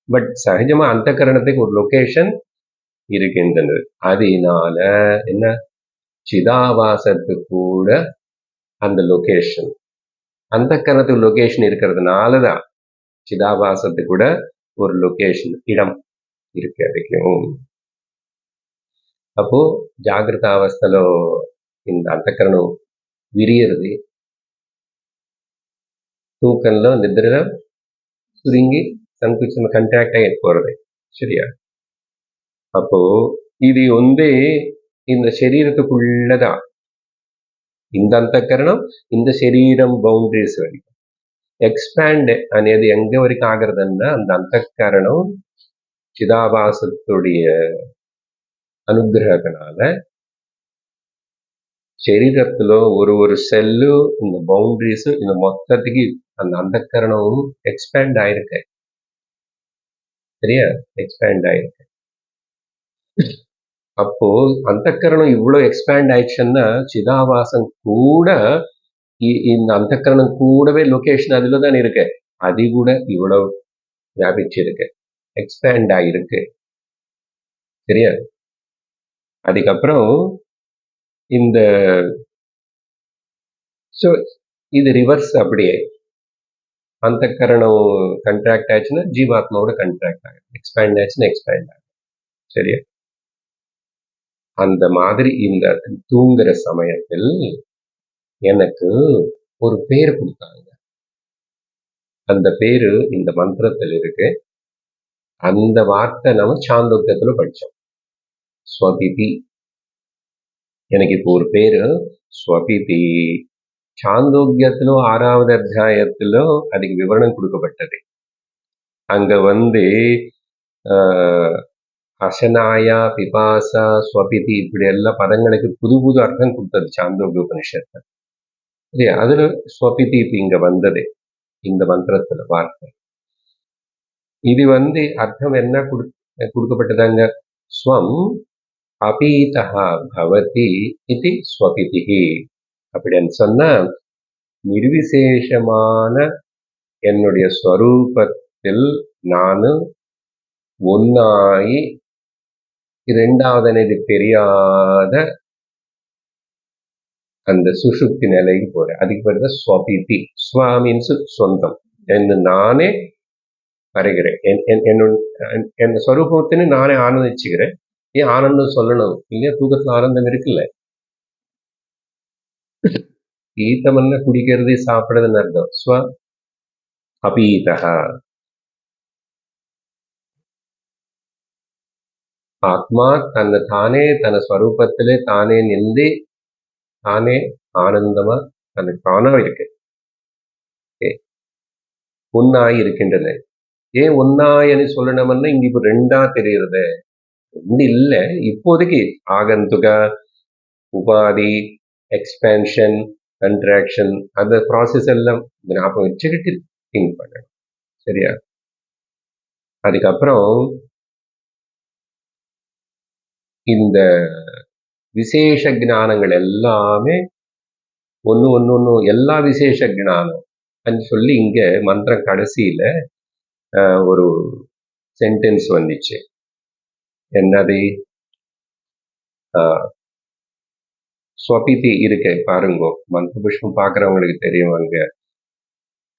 A: பட் சகஜமா அந்த கரணத்துக்கு ஒரு லொகேஷன் இருக்கின்றது. அதனால என்ன, சிதாபாசத்து கூட அந்த லொகேஷன், அந்த கரணத்துக்கு லொகேஷன் இருக்கிறதுனாலதான் சிதாபாசத்து கூட ஒரு லொகேஷன், இடம் இருக்கு அதுக்கும். அப்போ జాగ్రత్త అవస్థలో இந்த అంతఃకరణం విరియరుది, தூக்கம்ல நிద్రలో சுருங்கி சங்குச்சம் கண்ட்ராக்ட் ஆகி போறது. சரியா? அப்போ இது இந்த சரீரத்துக்குள்ளதான், இந்த అంతఃకరణం இந்த சரீரம் பவுண்டரிஸ் வரைக்கும். எக்ஸ்பேண்ட் అనేది எங்க வரைக்கும் ஆகுறதுன்னா அந்த అంతఃకరణం சிதாபாசத்துடைய அனுகிரகத்தினால சரீரத்துல ஒரு செல்லு இந்த பவுண்டரிஸ் இந்த மொத்தத்துக்கு அந்த அந்தக்கரணமும் எக்ஸ்பேண்ட் ஆயிருக்கு. சரியா? எக்ஸ்பேண்ட் ஆயிருக்கு. அப்போ அந்தக்கரணம் இவ்வளவு எக்ஸ்பேண்ட் ஆயிடுச்சுன்னா சிதாபாசம் கூட இந்த அந்தக்கரணம் கூடவே லொகேஷன் அதுலதான் இருக்கு, அது கூட இவ்வளவு வியாபிச்சிருக்கு, எக்ஸ்பேண்ட் ஆயிருக்கு. சரியா? அதுக்கப்புறம் இந்த இது ரிவர்ஸ். அப்படியே அந்தக்கரணம் கண்ட்ராக்ட் ஆச்சுன்னா ஜீவாத்மாவோட கண்ட்ராக்ட் ஆகும், எக்ஸ்பேண்ட் ஆச்சுன்னா எக்ஸ்பேண்ட் ஆகும். சரியா? அந்த மாதிரி இந்த தூங்குற சமயத்தில் எனக்கு ஒரு பேர் கொடுத்தாங்க. அந்த பேரு இந்த மந்திரத்தில் இருக்கு. அந்த வார்த்தை நம்ம சாந்தோக்கியத்துல படிச்சோம், ஸ்வபிதி. எனக்கு இப்போ ஒரு பேரு ஸ்வபிதி. சாந்தோக்கியத்திலோ 6வது அத்தியாயத்திலோ அதுக்கு விவரணம் கொடுக்கப்பட்டது. அங்க அசனாயா பிபாசா ஸ்வபிதி இப்படி எல்லா பதங்களுக்கு புது புது அர்த்தம் கொடுத்தது சாந்தோக்கிய உபனிஷத்து இல்லையா. அதுல ஸ்வபிதி இப்ப இங்க வந்தது இந்த மந்திரத்துல வார்த்தை. இது அர்த்தம் என்ன கொடுக்கப்பட்டதாங்க? ஸ்வம் அபீதா பவதி இது ஸ்வபிதிஹி அப்படின்னு சொன்னா, நிர்விசேஷமான என்னுடைய ஸ்வரூபத்தில் நானு ஒன்னாயி இரண்டாவது எனக்கு தெரியாத அந்த சுஷுப்தி நிலைக்கு போறேன். அதுக்கு பேர் தான் ஸ்வபிதி. ஸ்வ மீன்ஸ் சொந்தம். என்று நானே வரைகிறேன். என் ஸ்வரூபத்தின்னு நானே ஆனந்திச்சுக்கிறேன். ஏன் ஆனந்தம் சொல்லணும் இல்லையா? தூக்கத்துல ஆனந்தம் இருக்குல்ல. ஈத்தமல்ல குடிக்கிறது சாப்பிடுறதுன்னு அர்த்தம். ஸ்வ அபீதா. ஆத்மா தானே தன ஸ்வரூபத்திலே தானே நின்று தானே ஆனந்தமா தனக்கு தானா இருக்கு. ஒன்னாய் இருக்கின்றன. ஏன் ஒன்னாயன்னு சொல்லணும்னா இங்க இப்ப ரெண்டா தெரியுறது இல்ல. இப்போதைக்கு ஆகந்துக உபாதி எக்ஸ்பேன்ஷன் கன்ட்ராக்ஷன் அந்த ப்ராசஸ் எல்லாம் ஞாபகம் வச்சுக்கிட்டு திங்க் பண்ணணும். சரியா? அதுக்கப்புறம் இந்த விசேஷ ஞானங்கள் எல்லாமே ஒண்ணு எல்லா விசேஷ ஞானம் சொல்லி இங்க மந்திரம் கடைசியில ஒரு சென்டென்ஸ் வந்துச்சு. என்னது? ஸ்வபிதி இருக்கு பாருங்க. மந்திர புஷ்பம் பாக்குறவங்களுக்கு தெரியும். அங்க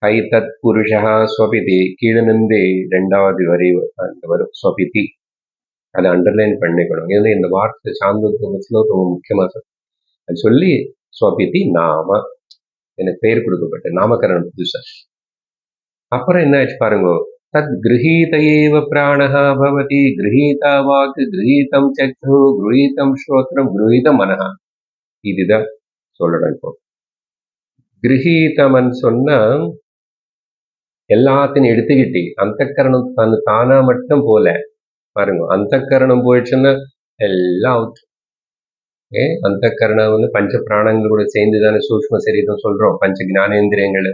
A: ஹை தத் புருஷா ஸ்வபிதி கீழே நின்று 2வது வரி வரும் ஸ்வபிதி. அதை அண்டர்லைன் பண்ணிக்கணும். ஏன்னா இந்த வார்த்தை சாந்தோக்கியத்துல ரொம்ப முக்கியமா அது சொல்லி ஸ்வபிதி நாம எனக்கு பெயர் கொடுக்கப்பட்ட நாமகரணம் புதுசா. அப்புறம் என்ன ஆச்சு பாருங்க. தத் கிரகீத ஏவ பிராணஹா பவதி கிரகீதா வாக்கு கிரகீதம் சக்ஷு கிரகீதம் ஸ்ரோத்ரம் கிரகீதம் மனஹா. இதுதான் சொல்லணும். இப்போ கிரகீதம்னு சொன்னா எல்லாத்தையும் எடுத்துக்கிட்டு அந்த கரணம் தானா மட்டும் போல பாருங்க. அந்த கரணம் போயிடுச்சுன்னா எல்லாம் அவுட். அந்த கரணம் பஞ்ச பிராணங்கள் கூட சேர்ந்துதானே சூக்ஷ்ம சரீரம் சொல்றோம். பஞ்ச ஞானேந்திரியங்கள்.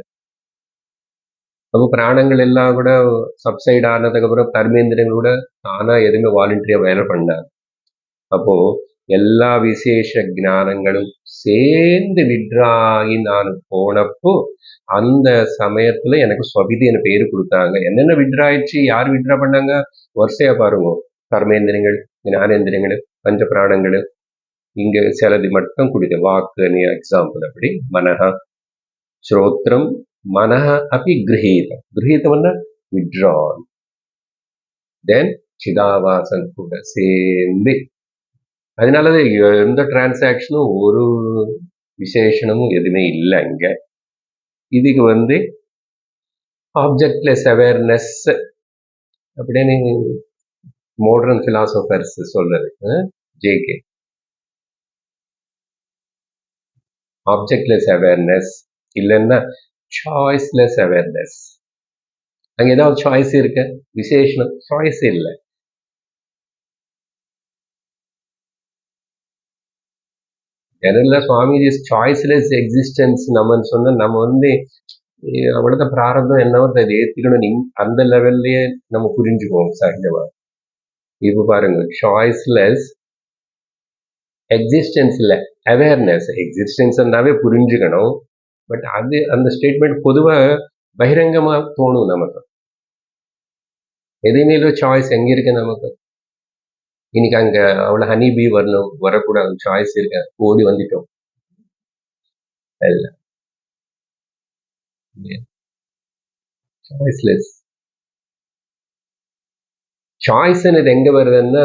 A: நம்ம பிராணங்கள் எல்லாம் கூட சப்சைட் ஆனதுக்கு அப்புறம் கர்மேந்திரியங்கள் கூட தானா எதுவுமே வாலண்டரியா வேலை பண்ணாது. அப்போ எல்லா விசேஷ ஞானங்களும் சேர்ந்து விட்ராகி நான் போனப்போ அந்த சமயத்துல எனக்கு ஸ்வபிதி என பேரு கொடுத்தாங்க. என்னென்ன விட்ரா ஆயிடுச்சு, யார் விட்ரா பண்ணாங்க? வரிசையா பாருங்க. கர்மேந்திரியங்கள், ஞானேந்திரியங்கள், பஞ்ச பிராணங்கள். இங்க சிலது மட்டும் குடிக்க வாக்கு எக்ஸாம்பிள். அப்படி மனஹா ஸ்ரோத்ரம் மனஹ அப்படி கிரகீதம். கிரகீதம்னா விட்ரான். தென் சிதாவாசன் கூட சேர்ந்து. அதனாலதான் எந்த டிரான்சாக்ஷனும் ஒரு விசேஷனமும் எதுவுமே இல்லை இங்க. இதுக்கு ஆப்ஜெக்ட்லெஸ் அவேர்னஸ் அப்படின்னு மாடர்ன் பிலாசபர்ஸ் சொல்றது. ஜேகே ஆப்ஜெக்ட்லெஸ் அவேர்னஸ் இல்லைன்னா சாய்ஸ்லெஸ் அவேர்னஸ். அங்க ஏதாவது சாய்ஸ் இருக்கு? விசேஷனம் சாய்ஸ் இல்லை. எதில் சுவாமிஜி சாய்ஸ்லெஸ் எக்ஸிஸ்டன்ஸ் நம்ம சொன்ன நம்ம அவ்வளோதான் பிராரம்பம் என்னவோ அதை ஏற்றுக்கணும். அந்த லெவல்லையே நம்ம புரிஞ்சுக்குவோம் சகஜமா. இப்போ பாருங்க, சாய்ஸ்லெஸ் எக்ஸிஸ்டன்ஸ் இல்லை, அவேர்னஸ். எக்ஸிஸ்டன்ஸ்னாவே புரிஞ்சுக்கணும். பட் அது அந்த ஸ்டேட்மெண்ட் பொதுவாக பகிரங்கமா தோணும் நமக்கு. எதுவுமே சாய்ஸ் எங்க இருக்கு நமக்கு? இன்னைக்கு அங்க அவ்வளவு ஹனி பீ வரணும் வரக்கூடாது, சாய்ஸ் இருக்க, ஓடி வந்துட்டோம். சாய்ஸ்லெஸ். சாய்ஸ் எங்க வருதுன்னா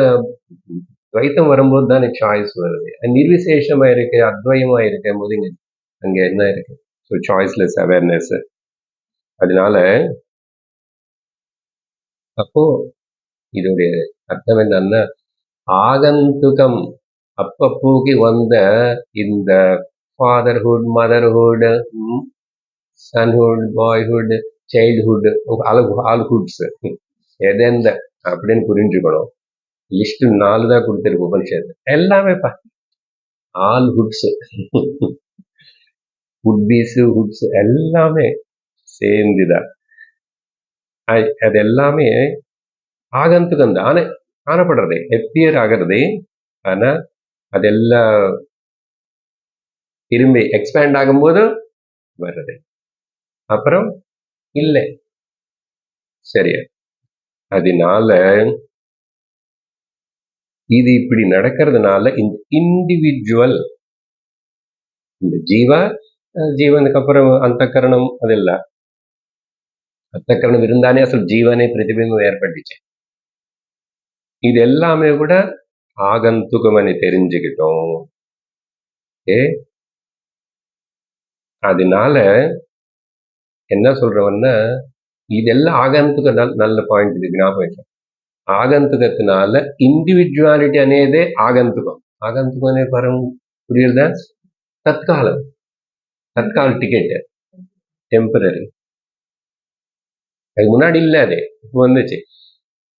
A: துவைத்தம் வரும்போது தானே சாய்ஸ் வருது. நிர்விசேஷமா இருக்கு, அத்வயமா இருக்கும் போது அங்க என்ன இருக்கு? So choiceless awareness. அதனால அப்போ இதோடைய அர்த்தம் என்னன்னா, ஆகந்துகம் அப்பப்போக்கு வந்த இந்த ஃபாதர்ஹுட், மதர்ஹுட், சன்ஹுட், பாய்ஹுட், சைல்ட்ஹுட், ஆல்ஹுட்ஸ் எதெந்த அப்படின்னு புரிஞ்சுக்கணும். லிஸ்ட் 4 தான் கொடுத்துருக்கு உபனிஷத்து. எல்லாமே ஆல் ஹுட்ஸ், ஹுட்பீஸ், ஹுட்ஸ் எல்லாமே சேர்ந்துதான். அது எல்லாமே ஆகந்துகம் தான், காணப்படுறது, எப்பியர் ஆகிறது. ஆனா அதெல்லாம் திரும்பி எக்ஸ்பேண்ட் ஆகும்போது வருது, அப்புறம் இல்லை. சரியா? அதனால இது இப்படி நடக்கிறதுனால இந்த இண்டிவிஜுவல், இந்த ஜீவனுக்கு அப்புறம் அந்த கரணம், ಅದೆಲ್ಲ ಅಂತಃಕರಣ இருந்தானே అసలు జీవనే ప్రతిబింబం ఏర్పட்டுச்சு. இது எல்லாமே கூட ஆகந்துகமனு தெரிஞ்சுக்கிட்டோம். அதனால என்ன சொல்றவன்னா, இதெல்லாம் ஆகந்துக. நல்ல பாயிண்ட், இது ஞாபகம். ఆగంతుకத்தினால ఇండివిజువాలిటీ అనేదే ఆగంతుకం. ఆగంతుకం అనే పరం புரியுறதா? தற்காலம், தற்கால டிக்கெட், டெம்பரரி. அது முன்னாடி இல்ல, அது இப்போ வந்துச்சு.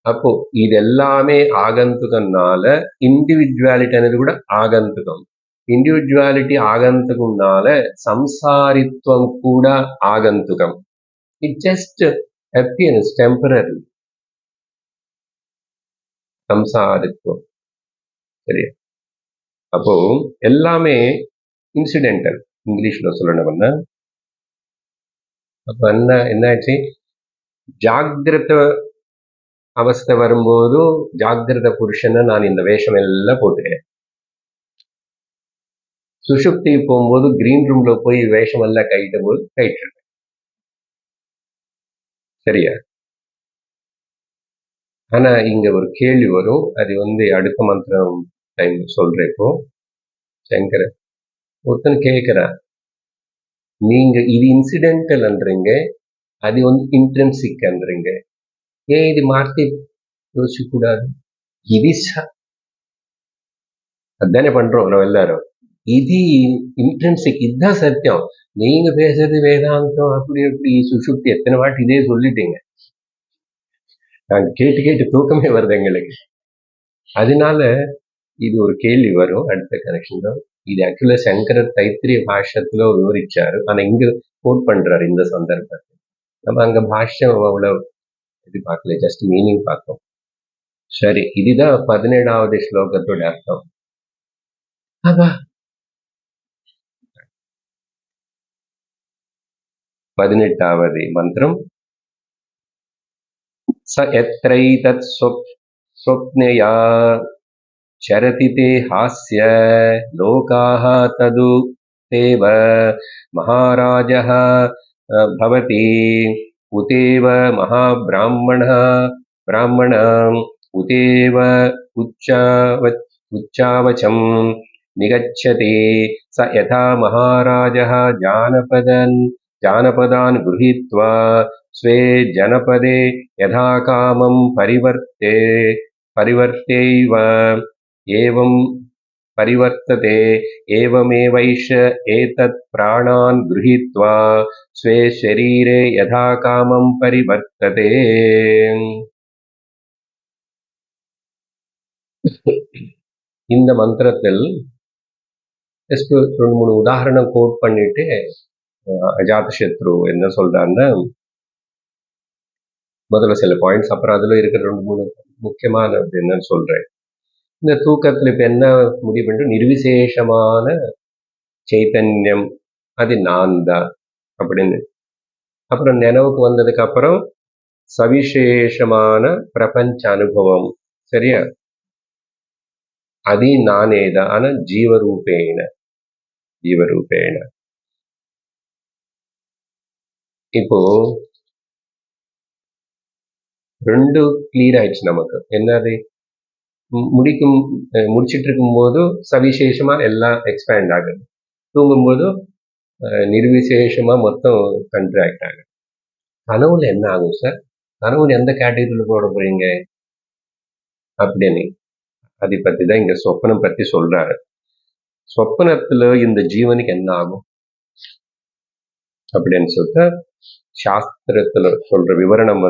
A: அப்போ இது எல்லாமே ஆகந்துகம்னால இண்டிவிஜுவாலிட்டி అనేది కూడా ఆగంతుకం. ఇండివిజువాలిటీ ఆగంతుకంனால సంసారిత్వం కూడా ఆగంతుకం. ఇట్ జస్ట్ అపియరెన్స్, టెంపరరీ சம்சாரித்துவம். சரியா? அப்போ எல்லாமே இன்சிடென்டல், இங்கிலீஷ்ல சொல்லணும்னா. அப்ப என்ன ஆச்சு, ஜாகிரத அவஸ்தை வரும்போது ஜாகிரத புருஷனை நான் இந்த வேஷம் எல்லாம் போட்டுக்கிறேன். சுஷுப்தி போகும்போது கிரீன் ரூம்ல போய் வேஷம் எல்லாம் கைட்டும் போது கைட்டு. சரியா? ஆனா இங்க ஒரு கேள்வி வரும், அது அடுத்த மந்திரம் டைம் சொல்றப்போ. சங்கர ஒருத்தன் கேட்கிறான், நீங்க இது இன்சிடென்டல் அன்றீங்க, அது இன்ட்ரென்சிக் அன்றீங்க, ஏன் இது மாற்றி யோசிக்க கூடாது? இது அதானே பண்றோம் நம்ம எல்லாரும். இது இன்ட்ரென்சிக், இதுதான் சத்தியம். நீங்க பேசுறது வேதாந்தம் அப்படி எப்படி சுசுப்தி, எத்தனை வாட்டி இதே சொல்லிட்டீங்க. நாங்க கேட்டு கேட்டு தூக்கமே வருது எங்களுக்கு. அதனால இது ஒரு கேள்வி வரும் அடுத்த கனெக்ஷன் தான். இது ஆக்சுவலா சங்கரர் தைத்திரிய பாஷ்யத்துல விவரிச்சாரு, ஆனா இங்க கோட் பண்றாரு இந்த சந்தர்ப்பத்தில். நம்ம அங்க பாஷ்யம் அவ்வளவு இது பார்க்கல, ஜஸ்ட் மீனிங் பார்த்தோம். சரி, இதுதான் 17வது ஸ்லோகத்தோட அர்த்தம். 18வது மந்திரம். स यत्रैतत् स्वप्नया चरति ते हास्य लोकाः तदु तेव महाराजः भवति उतेव महाब्राह्मणः ब्राह्मण उतेव उच्चावचं निगच्छति स यथा महाराजः जानपदान् गृहीत्वा स्वे जनपदे यथा कामं परिवर्त्यैव एवं परिवर्तते एवमेवैष एतत् प्राणान् गृहीत्वा स्वे शरीरे यथा कामं परिवर्तते. இந்த மந்திரத்தில் ஜஸ்ட் 2-3 உதாரணம் கோட் பண்ணிட்டு அஜாதசத்ரு என்ன சொல்றாருன்னா, முதல்ல சில பாயிண்ட்ஸ், அப்புறம் அதுல இருக்கிற 2-3 முக்கியமான என்னன்னு சொல்றேன். இந்த தூக்கத்துல இப்ப என்ன முடிவு பண்ணி, நிர்விசேஷமான சைத்தன்யம் அது நான் தான் அப்படின்னு. அப்புறம் நினைவுக்கு வந்ததுக்கு அப்புறம் சவிசேஷமான பிரபஞ்ச அனுபவம். சரியா? அது நானே தான், ஆனா ஜீவரூபேன. இப்போ 2 கிளியர் ஆயிடுச்சு நமக்கு. என்னது, முடிச்சிட்டு இருக்கும்போது சவிசேஷமா எல்லாம் எக்ஸ்பேண்ட் ஆகுது, தூங்கும்போது நிர்விசேஷமா மொத்தம் கண்ட்ராக்ட் ஆகுது. கனவுல என்ன ஆகும் சார்? கனவுல எந்த கேட்டகரியில போட போறீங்க அப்படின்னு, அதை பத்தி தான் இங்க சொப்பனம் பத்தி சொல்றாரு. சொப்பனத்துல இந்த ஜீவனுக்கு என்ன ஆகும் அப்படின்னு சொல்லிட்டு சாஸ்திரத்துல சொல்ற விவரணம்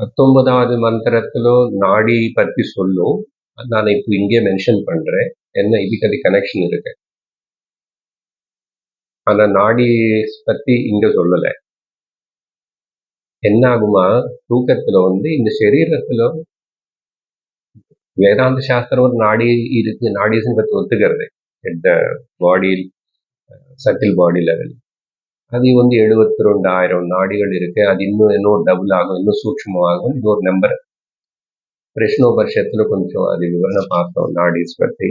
A: 19வது மந்திரத்திலோ நாடி பத்தி சொல்லும். நான் இப்போ இங்கே மென்ஷன் பண்றேன். என்ன இதுக்கு அது கனெக்ஷன் இருக்கு. ஆனா நாடி பத்தி இங்க சொல்லல. என்ன ஆகுமா, தூக்கத்துல இந்த சரீரத்துல வேதாந்த சாஸ்திரம் ஒரு நாடி இருக்கு, நாடிஸ்ன்னு பத்தி ஒத்துக்கிறது. எட் த பாடி, சட்டில் பாடி லெவல். அது 72,000 நாடிகள் இருக்கு. அது இன்னும் டபுள் ஆகும், இன்னும் சூட்சமாகும். இது ஒரு நம்பர். பிரஷ்னோபரிஷத்துல கொஞ்சம் அது விவரணம் பார்த்தோம் நாடிஸ் பத்தி.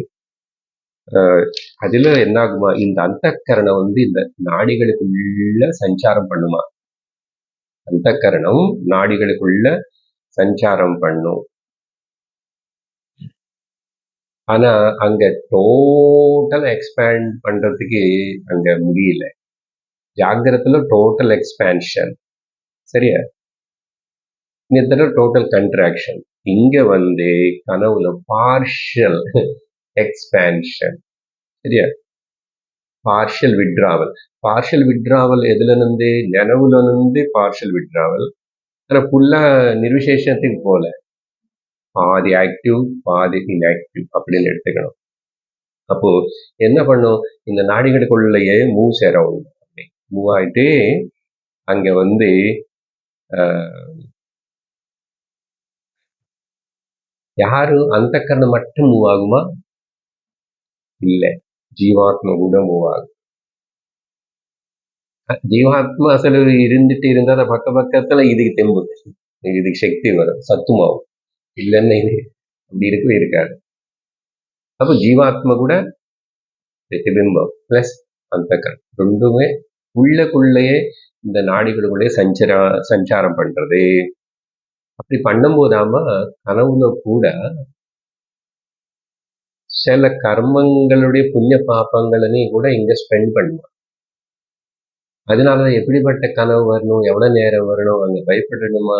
A: அதுல என்ன ஆகுமா, இந்த அந்தக்கரணம் இந்த நாடிகளுக்குள்ள சஞ்சாரம் பண்ணுமா. அந்தக்கரணம் நாடிகளுக்குள்ள சஞ்சாரம் பண்ணும். ஆனா அங்க டோட்டல் எக்ஸ்பேண்ட் பண்றதுக்கு அங்க முடியல. ஜாகிரத்துல டோட்டல் எக்ஸ்பேன்ஷன், சரியா? இந்த டோட்டல் கன்ட்ராக்ஷன். இங்க கனவுல பார்ஷியல் எக்ஸ்பேன்ஷன், சரியா? Partial withdrawal. பார்ஷியல் விட்ராவல் எதுல இருந்து? நனவுல இருந்து பார்ஷியல் விட்ராவல். ஆனா ஃபுல்லா நிர்விசேஷத்துக்கு போல, பாதி ஆக்டிவ் பாதி இன்ஆக்டிவ் அப்படின்னு எடுத்துக்கணும். அப்போ என்ன பண்ணும், இந்த நாடிகளுக்குள்ளேயே மூவ் சேரும். மூவ் ஆயிட்டு அங்க யாரு அந்தக்கரணம் மட்டும் மூவ் ஆகுமா? இல்ல, ஜீவாத்மா கூட மூவ் ஆகும். ஜீவாத்மா அசలు இருந்துட்டு இருந்தா பக்கத்துல இதுக்கு தெம்பு, இதுக்கு சக்தி வரும், சத்துமாவும். இல்லைன்னு இது அப்படி இருக்கவே இருக்காது. அப்போ ஜீவாத்மா கூட பிரதிபிம்பம் பிளஸ் அந்தக்கரணம் ரெண்டுமே உள்ளக்குள்ளேயே இந்த நாடிகளுக்குள்ளேயே சஞ்சாரம் பண்றது. அப்படி பண்ணும்போதாம கனவுல கூட சில கர்மங்களுடைய புண்ணிய பாப்பங்களையும் கூட இங்க ஸ்பெண்ட் பண்ணுவான். அதனாலதான் எப்படிப்பட்ட கனவு வரணும், எவ்வளவு நேரம் வரணும், அங்க பயப்படணுமா,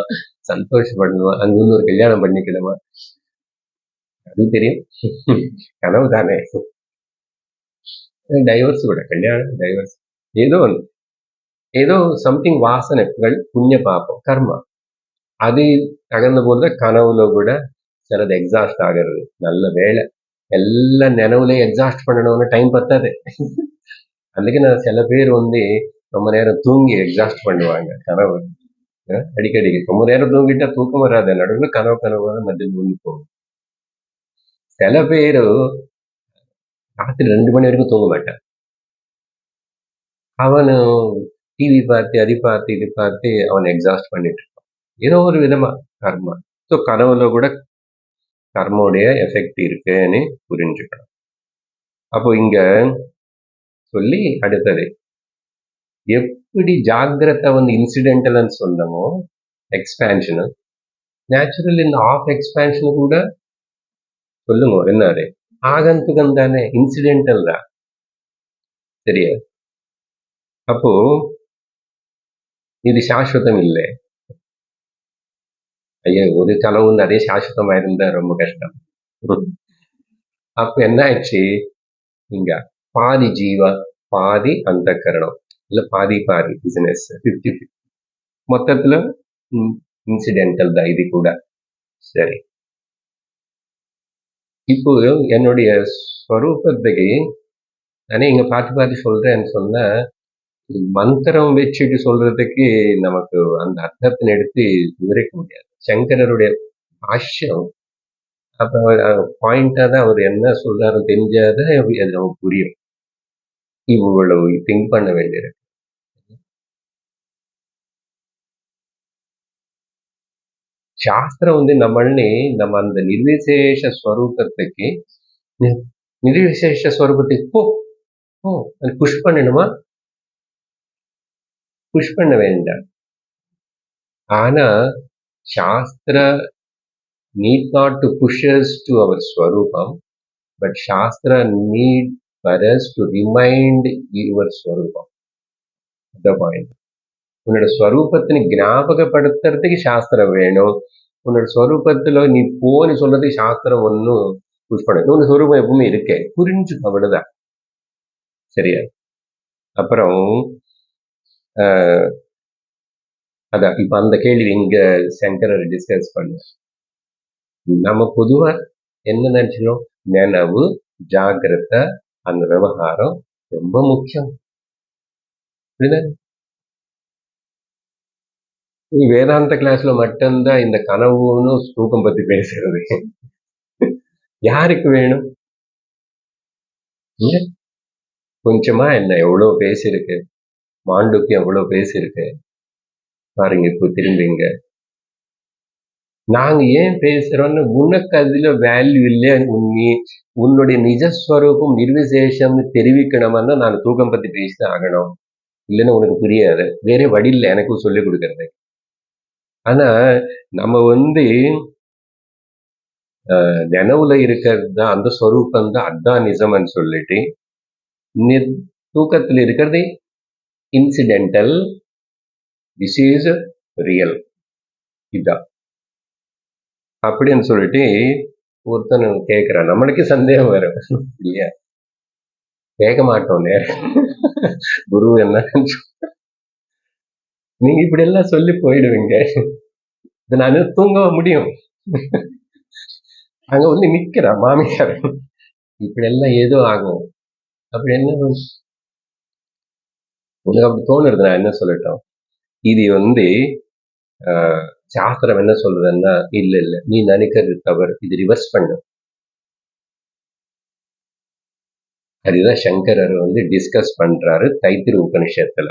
A: சந்தோஷப்படணுமா, அங்க ஒரு கல்யாணம் பண்ணிக்கணுமா, அது தெரியும். கனவு தானே. டைவர்ஸ் கூட, கல்யாணம் டைவர்ஸ், ஏதோ சம்திங் வாசனைகள், புண்ணிய பாப்பம், கர்மா, அது தகர்ந்த போது கனவுல கூட சிலது எக்ஸாஸ்ட் ஆகிறது. நல்ல வேலை, எல்லாம் நினைவுலயே எக்ஸாஸ்ட் பண்ணணும்னு டைம் பத்தாது. அதுக்கு நான் சில பேர் ரொம்ப நேரம் தூங்கி எக்ஸாஸ்ட் பண்ணுவாங்க கனவு. அடிக்கடி ரொம்ப நேரம் தூங்கிட்டா தூக்கம் வராது, நடுவில் கனவு மத்தியில் தூங்கி போகும். சில பேரு ராத்திரி 2 மணி வரைக்கும் தூங்க மாட்டான். அவனு டிவி பார்த்து அது பார்த்து இது பார்த்து அவன் எக்ஸாஸ்ட் பண்ணிட்டு இருப்பான். ஏதோ ஒரு விதமா கர்மா. ஸோ கனவுல கூட கர்மோடைய எஃபெக்ட் இருக்குன்னு புரிஞ்சுக்கணும். அப்போ இங்க சொல்லி அடுத்தது எப்படி ஜாகிரதை இன்சிடென்டல்னு சொன்னமோ எக்ஸ்பேன்ஷனு, நேச்சுரல் இந்த ஆஃப் எக்ஸ்பேன்ஷன் கூட சொல்லுங்க. என்னது ஆகந்துகம் தானே, இன்சிடென்டல் தான், சரியா? அப்போ இது சாஸ்வதம் இல்லை. ஐயா, ஒரு கனவு அதே சாஸ்வதமா இருந்தா ரொம்ப கஷ்டம். அப்ப என்ன ஆயிடுச்சு, இங்க பாதி ஜீவா பாதி அந்த கரணம், இல்ல பாதி பிசினஸ் 50-50. மொத்தத்துல இன்சிடென்டல் தான் இது கூட. சரி, இப்போ என்னுடைய ஸ்வரூபத்துக்கு நானே இங்க பார்த்து சொல்றேன்னு சொன்னா, மந்திரம் வச்சுட்டு சொல்றதுக்கு நமக்கு அந்த அர்த்தத்தின் எடுத்து விவரிக்க முடியாது. சங்கரருடைய பாஷ்யம் அப்ப பாயிண்டா தான் அவர் என்ன சொல்றாரு தெரிஞ்சாதான் அது நமக்கு புரியும். இவ்வளவு திங்க் பண்ண வேண்டியிருக்கு. சாஸ்திரம் நம்ம அந்த நிர்விசேஷ ஸ்வரூபத்துக்கு நிர்விசேஷ ஸ்வரூபத்துக்கு புஷ் பண்ணணுமா? புஷ் பண்ண வேண்டாம். ஆனா Shastra need not to push us to our Swarupam, but Shastra need for us to remind your Swarupam. The point. உன்னோட ஸ்வரூபத்தினை ஞாபகப்படுத்துறதுக்கு சாஸ்திரம் வேணும். உன்னோட ஸ்வரூபத்துல நீ போன்னு சொல்றதுக்கு சாஸ்திரம் ஒன்னும் புஷ் பண்ண. உன்னோட ஸ்வரூபம் எப்பவுமே இருக்கே, புரிஞ்சு அவ்வளவுதான், சரியா? அப்புறம் அதான் இப்ப அந்த கேள்வி இங்க சங்கரர் டிஸ்கஸ் பண்ண. நம்ம பொதுவா என்ன நினைச்சிடும், நினைவு, ஜாகிரதை, அந்த விவகாரம் ரொம்ப முக்கியம். வேதாந்த கிளாஸ்ல மட்டும்தான் இந்த கனவுன்னு தூக்கம் பத்தி பேசுறது. யாருக்கு வேணும்? கொஞ்சமா என்ன எவ்வளவு பேசிருக்கு, மாண்டுக்கு எவ்வளவு பேசிருக்கு பாருங்க. இப்போ திரும்பிங்க நாங்க ஏன் பேசுறோம்னு, உனக்கு அதுல வேல்யூ இல்லை, உன்னுடைய நிஜஸ்வரூபம் நிர்விசேஷம்னு தெரிவிக்கணும்னா நான் தூக்கம் பத்தி பேசிதான் ஆகணும். இல்லைன்னு உனக்கு புரியாது. வேற வழி இல்லை எனக்கும் சொல்லிக் கொடுக்கறது. ஆனா நம்ம நினைவுல இருக்கிறது தான் அந்த ஸ்வரூபம் தான், அதான் நிஜம்னு சொல்லிட்டு தூக்கத்தில் இருக்கிறது இன்சிடென்டல், திஸ் இஸ் ரியல், இதுதான் அப்படின்னு சொல்லிட்டு ஒருத்தன் கேட்கிறான். நம்மளுக்கு சந்தேகம் வரும் இல்லையா? கேட்க மாட்டோம் நேரம். குரு என்ன நீங்க இப்படி எல்லாம் சொல்லி போயிடுவீங்க, நான் தூங்க முடியும். அங்க நிக்கிறான் மாமியார், இப்படி எல்லாம் ஏதோ ஆகும். அப்படி என்ன உனக்கு அப்படி தோணுறது, நான் என்ன சொல்லட்டும், இது சாஸ்திரம் என்ன சொல்றதுன்னா, இல்ல இல்ல நீ நினைக்கிறது தவறு, இது ரிவர்ஸ் பண்ணு. அதுதான் சங்கரர் டிஸ்கஸ் பண்றாரு தைத்திரி உபனிஷத்துல.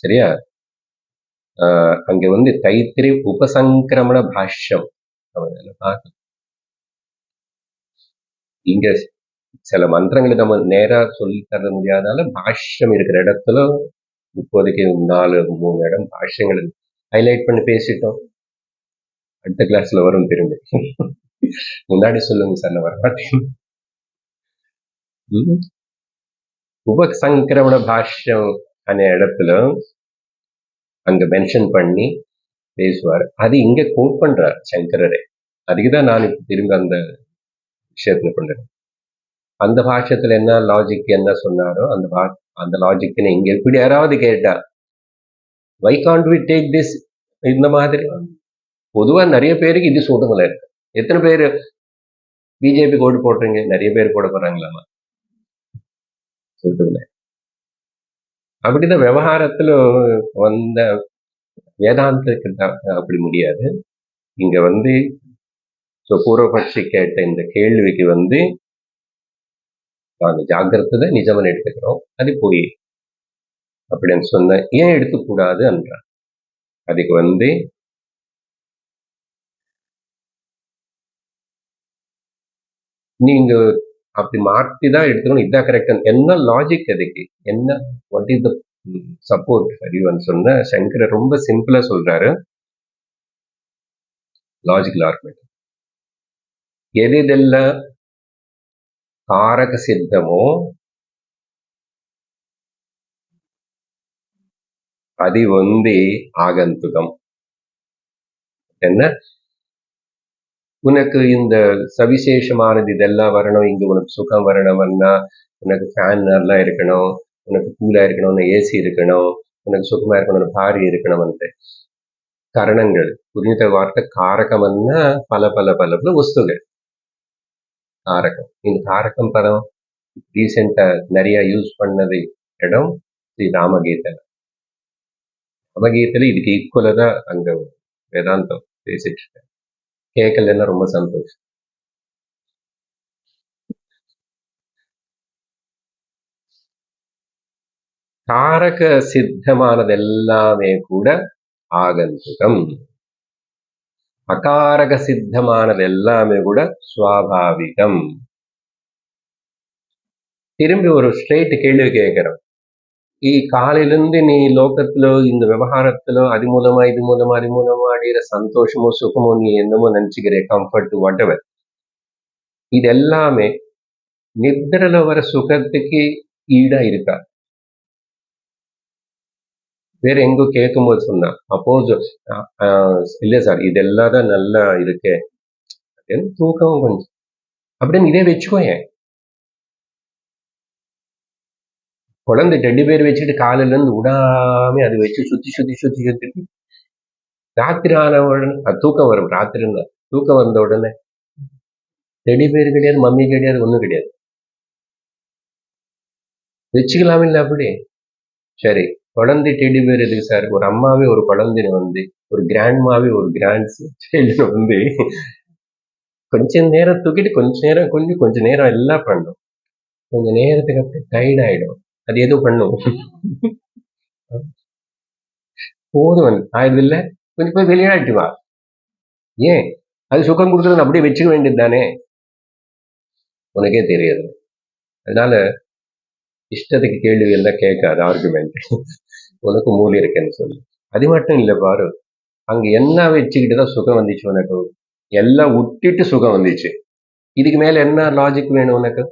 A: சரியா? அங்க தைத்திரி உபசங்கிரமண பாஷ்யம் இங்க சில மந்திரங்களை நம்ம நேரா சொல்லி தர முடியாதால பாஷ்யம் இருக்கிற இடத்துல இப்போதைக்கு 4-3 இடம் பாஷ்யங்கள் ஹைலைட் பண்ணி பேசிட்டோம். அடுத்த கிளாஸ்ல வரும் திரும்பி. முன்னாடி சொல்லுங்க சார், நான் வரமாட்டேன். உபசங்கிரமண பாஷ்யம் அనే இடத்துல அங்க மென்ஷன் பண்ணி பேசுவார். அது இங்க கோட் பண்றார் சங்கரரே. அதுக்குதான் நான் இப்ப திரும்ப அந்த விஷயத்துல பண்றேன். அந்த பாஷ்யத்துல என்ன லாஜிக் என்ன சொன்னாரோ அந்த லாஜிக் இங்க எப்படி யாராவது கேட்டா, why can't we take this, இந்த மாதிரி பொதுவா நிறைய பேருக்கு இது சூட்டங்களா இருக்கு. எத்தனை பேர் பிஜேபி ஓட்டு போடுறீங்க? நிறைய பேர் போட போறாங்களாமா? சொல்லுங்க. அப்படிதான் விவகாரத்துல வந்த வேதாந்தத்துக்கு அப்படி முடியாது. இங்க பூர்வபட்சி கேட்ட இந்த கேள்விக்கு நாங்க ஜாகிரதை நிஜமன் எடுத்துக்கிறோம், அது போய் அப்படின்னு சொன்ன ஏன் எடுத்துக்கூடாது என்ற அதுக்கு நீங்க அப்படி மாற்றி தான் எடுத்துக்கணும், இதுதான் கரெக்ட். என்ன லாஜிக் அதுக்கு என்ன, வாட் இஸ் த சப்போர்ட் அறிவன் சொன்ன சங்கரர் ரொம்ப சிம்பிளா சொல்றாரு. லாஜிக்கல் ஆர்குமெண்ட் எதெல்லாம் காரக சித்தமோ அது ஆகந்துகம். என்ன உனக்கு இந்த சவிசேஷமானது இதெல்லாம் வரணும், இங்க உனக்கு சுகம் வரணும்னா உனக்கு ஃபேன் நல்லா இருக்கணும், உனக்கு கூலா இருக்கணும்னு ஏசி இருக்கணும், உனக்கு சுகமா இருக்கணும்னு பாரி இருக்கணும்னு கரணங்கள். புரிந்த வார்த்தை காரகம்னா பல பல பல வஸ்துகள் காரகம். இந்த காரகம் பதம் ரீசெண்டா நிறைய யூஸ் பண்ணது இடம் ஸ்ரீ ராமகீதை. ராமகீதையில இதுக்கு ஈக்குவலா தான் அங்க வேதாந்தம் பேசிட்டு இருக்கேன். கேட்கலன்னா ரொம்ப சந்தோஷம். காரக சித்தமானது எல்லாமே கூட ஆகந்துகம், அகாரக சித்தமானது எல்லாமே கூட சுவாபாவிகம். திரும்பி ஒரு ஸ்ட்ரெயிட் கேள்வி கேட்கிறோம், காலையிலிருந்து நீ லோகத்திலோ இந்த விவகாரத்திலோ அது மூலமா இது மூலமா அது மூலமா அடையிற சந்தோஷமோ சுகமோ நீ என்னமோ நினைச்சுக்கிற கம்ஃபர்ட் வாட் எவர், இது எல்லாமே நித்திரையில வர சுகத்துக்கு ஈடா இருக்கா? வேற எங்கோ கேட்கும்போது சொன்னா, அப்போஸ் இல்ல சார் இது எல்லாம் தான் நல்லா இருக்கு, தூக்கம் கொஞ்சம் அப்படின்னு இதே வச்சுக்கோயேன். குழந்தை டெடி பேர் வச்சுட்டு காலையில இருந்து விடாம அதை வச்சு சுத்தி சுத்தி சுத்தி சுத்திட்டு ராத்திரி ஆன உடனே தூக்கம் வரும். ராத்திரின்னு தூக்கம் வந்த உடனே டெடி பேர் கிடையாது, மம்மி கிடையாது, ஒண்ணும் கிடையாது. வச்சுக்கலாம் இல்ல அப்படி. சரி, குழந்தை டெடி பேர் எதுக்கு சார்? ஒரு அம்மாவே ஒரு குழந்தைய வந்து, ஒரு கிராண்ட்மாவே ஒரு கிராண்ட் சைல்டு வந்து கொஞ்ச நேரம் தூக்கிட்டு கொஞ்ச நேரம் எல்லாம் பண்ணும். கொஞ்ச நேரத்துக்கு அப்புறம் டயர்ட் ஆயிடும். அது ஏதோ பண்ணும். போதும் ஆயுது இல்ல, கொஞ்சம் போய் விளையாட்டு வா. ஏன் அது சுகம் கொடுக்குறது அப்படியே வச்சுக்க வேண்டியது தானே? உனக்கே தெரியாது. அதனால இஷ்டத்துக்கு கேள்வி எல்லாம் கேட்காது, ஆர்குமெண்ட். உனக்கு மூளை இருக்குன்னு சொல்லு. அது மட்டும் இல்ல பாரு, அங்க என்ன வச்சுக்கிட்டுதான் சுகம் வந்துச்சு உனக்கு? எல்லாம் விட்டுட்டு சுகம் வந்துச்சு. இதுக்கு மேல என்ன லாஜிக் வேணும் உனக்கு?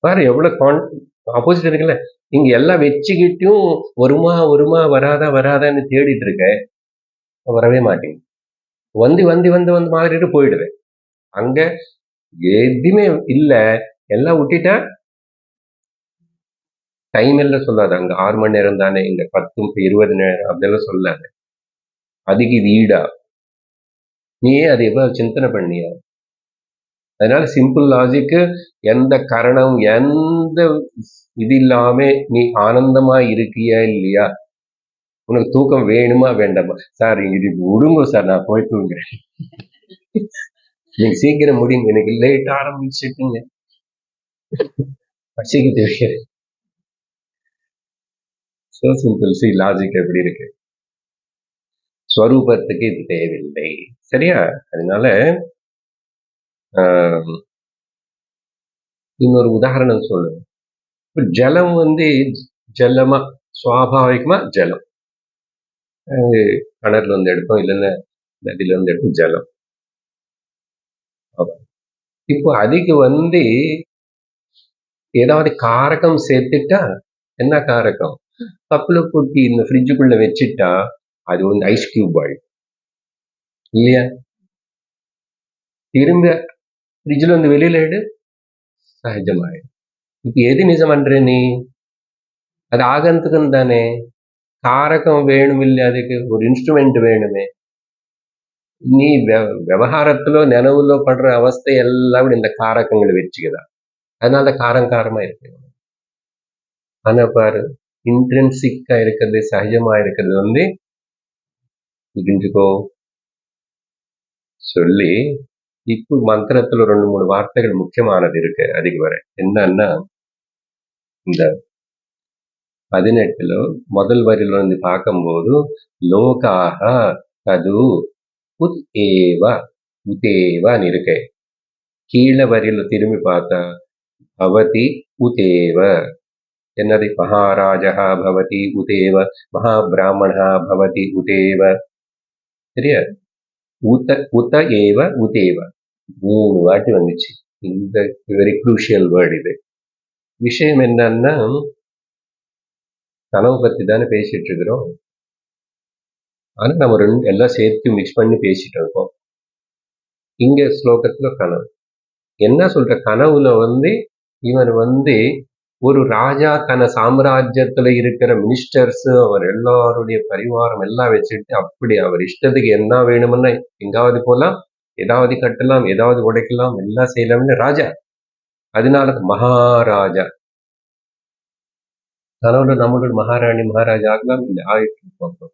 A: பாரு எவ்வளவு ஆப்போசிட் இருக்குல்ல. இங்க எல்லாம் வச்சுக்கிட்டும் வருமா வராதான்னு தேடிட்டு இருக்க, வரவே மாட்டேங்குது. வந்து மாறிட்டு போயிடுது. அங்க எதுவுமே இல்ல, எல்லாம் விட்டுட்டா டைம் எல்லாம் சொல்லாது. அங்க 6 மணி நேரம் தானே, இங்க 10 20 நேரம் அப்படியெல்லாம் சொல்லாது. அதுக்கு இது ஈடா? நீயே அதை எவ்வளவு சிந்தனை பண்ணியா? அதனால சிம்பிள் லாஜிக்கு, எந்த கரணம் எந்த இது இல்லாம நீ ஆனந்தமா இருக்கியா இல்லையா? உனக்கு தூக்கம் வேணுமா வேண்டாமா? சார் இது விடுங்க சார், நான் போய் தூங்குறேன். நீங்க சீக்கிரம் முடியுங்க, எனக்கு லேட் ஆரம்பிச்சுட்டுங்க, பசிக்கு தெரியாது. So simple. சி லாஜிக் எப்படி இருக்கு? ஸ்வரூபத்துக்கு இது தேவையில்லை. சரியா? அதனால இன்னொரு உதாரணம் சொல்லுங்க. இப்ப ஜலம் வந்து ஜலமா சுவாபாவிகமா ஜலம் கிணறுல இருந்து எடுப்போம், இல்லைன்னா நதியில இருந்து எடுப்போம் ஜலம். இப்போ அதுக்கு வந்து ஏதாவது காரகம் சேர்த்துட்டா, என்ன காரகம்? கப்புல கூட்டி இந்த ஃப்ரிட்ஜுக்குள்ள வச்சுட்டா அது வந்து ஐஸ் கியூப் ஆயிடும் இல்லையா? திரும்ப ஃப்ரிட்ஜ்ல வந்து வெளியில எடு, சகஜமாயிடும். இப்ப எது நிஜம் பண்ற நீ? அது ஆகந்துக்கும் தானே. காரகம் வேணும் இல்லை, அதுக்கு ஒரு இன்ஸ்ட்ருமெண்ட் வேணுமே. நீ விவகாரத்திலோ நினைவுலோ படுற அவஸ்தை எல்லாம் இந்த காரகங்களை வச்சுக்குதா. அதனால காரமா இருக்கு. ஆனா பாரு, இன்ட்ரென்சிக்கா இருக்கிறது, சகஜமா இருக்கிறது வந்து புரிஞ்சுக்கோ சொல்லி, இப்போ மந்திரத்துல 2-3 வார்த்தைகள் முக்கியமானது இருக்கு. அதுக்கு வர என்னன்னா, இந்த 18 முதல் வரியில வந்து பார்க்கும்போது லோகாக தது உத் ஏவ உதேவன்னு இருக்கு. கீழே வரியில திரும்பி பார்த்தா பவதி உதேவ. என்னது? மகாராஜா பவதி உதேவ, மகாபிராமணா பவதி உதேவ. சரியா? உத ஏவ உதேவ 3 வாட்டி வந்துச்சு. இந்த வெரி குரூஷியல் வேர்டு இது. விஷயம் என்னன்னா, கனவு பத்தி தானே பேசிட்டு இருக்கிறோம். ஆனா நம்ம எல்லாம் சேர்த்து மிக்ஸ் பண்ணி பேசிட்டு இருக்கோம். இங்க ஸ்லோகத்துல கனவு என்ன சொல்ற? கனவுல வந்து இவன் வந்து ஒரு ராஜா தன சாம்ராஜ்யத்துல இருக்கிற மினிஸ்டர்ஸ், அவர் எல்லாருடைய பரிவாரம் எல்லாம் வச்சுட்டு அப்படி அவர் இஷ்டத்துக்கு என்ன வேணும்னா எங்காவது போலாம், ஏதாவது கட்டலாம், ஏதாவது உடைக்கலாம், எல்லாம் செய்யலாம்னு ராஜா. அதனால மகாராஜா. கனவுல நம்மளோட மகாராணி மகாராஜா ஆகலாம், இல்லை ஆயிட்டு இருப்போம்.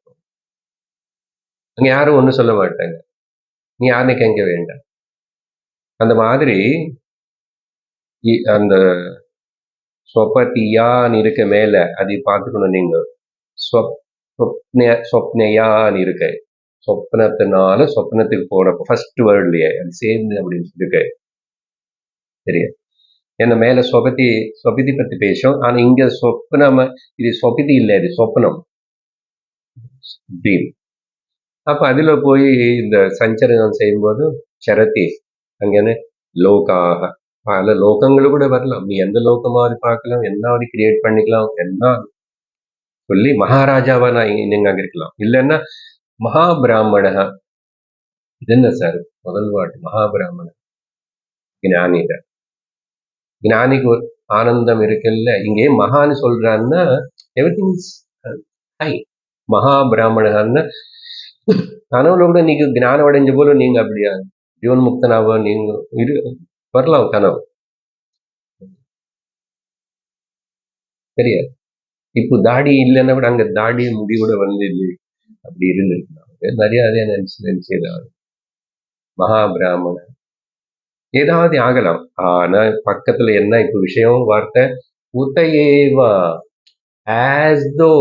A: அங்க யாரும் ஒண்ணும் சொல்ல மாட்டாங்க, நீ யாருன்னு கேட்க வேண்டாம். அந்த மாதிரி அந்த ஸ்வபதியான்னு இருக்க மேல அதை பார்த்துக்கணும் நீங்க. சொப்னையான்னு இருக்கு. சொப்னத்தினால சொப்னத்துக்கு போறப்ப ஃபர்ஸ்ட் வேர்ட்லயே அது சேர்ந்து அப்படின்னு இருக்கு. சரியா? ஏன்னா மேல சொபதி பத்தி பேசும். ஆனா இங்க சொப்னம், இது சொபதி இல்லை, இது சொப்னம். அப்ப அதுல போய் இந்த சஞ்சரணம் செய்யும்போது சரதி அங்கன்னு லோகாக, பல லோகங்களும் கூட வரலாம். நீ எந்த லோகமாவது பார்க்கலாம், என்னாவது கிரியேட் பண்ணிக்கலாம், என்ன சொல்லி மகாராஜாவா நான் நீங்க அங்க இருக்கலாம். இல்லைன்னா மகாபிராமணா. இது என்ன சார் முதல் வாட்டு மகாபிராமண ஞானிட. ஞானிக்கு ஒரு ஆனந்தம் இருக்குல்ல. இங்கே மகான்னு சொல்றான்னா எவ்ரிதிங் இஸ் ஹை. மகாபிராமணன்னு கனவுல கூட நீங்க ஞானம் அடைஞ்ச போல நீங்க அப்படியா ஜீவன்முக்தனாவோ நீங்க வரலாம் கனவு, தெரியாது. இப்போ தாடி இல்லைன்னா கூட அங்க தாடி முடி கூட வந்து அப்படி இருந்திருக்கலாம். நிறைய அதே நினைச்சு மகாபிராமணன் ஏதாவது ஆகலாம். ஆனா பக்கத்துல என்ன இப்ப விஷயம் வார்த்தை உதயேவா, ஆஸ் தோ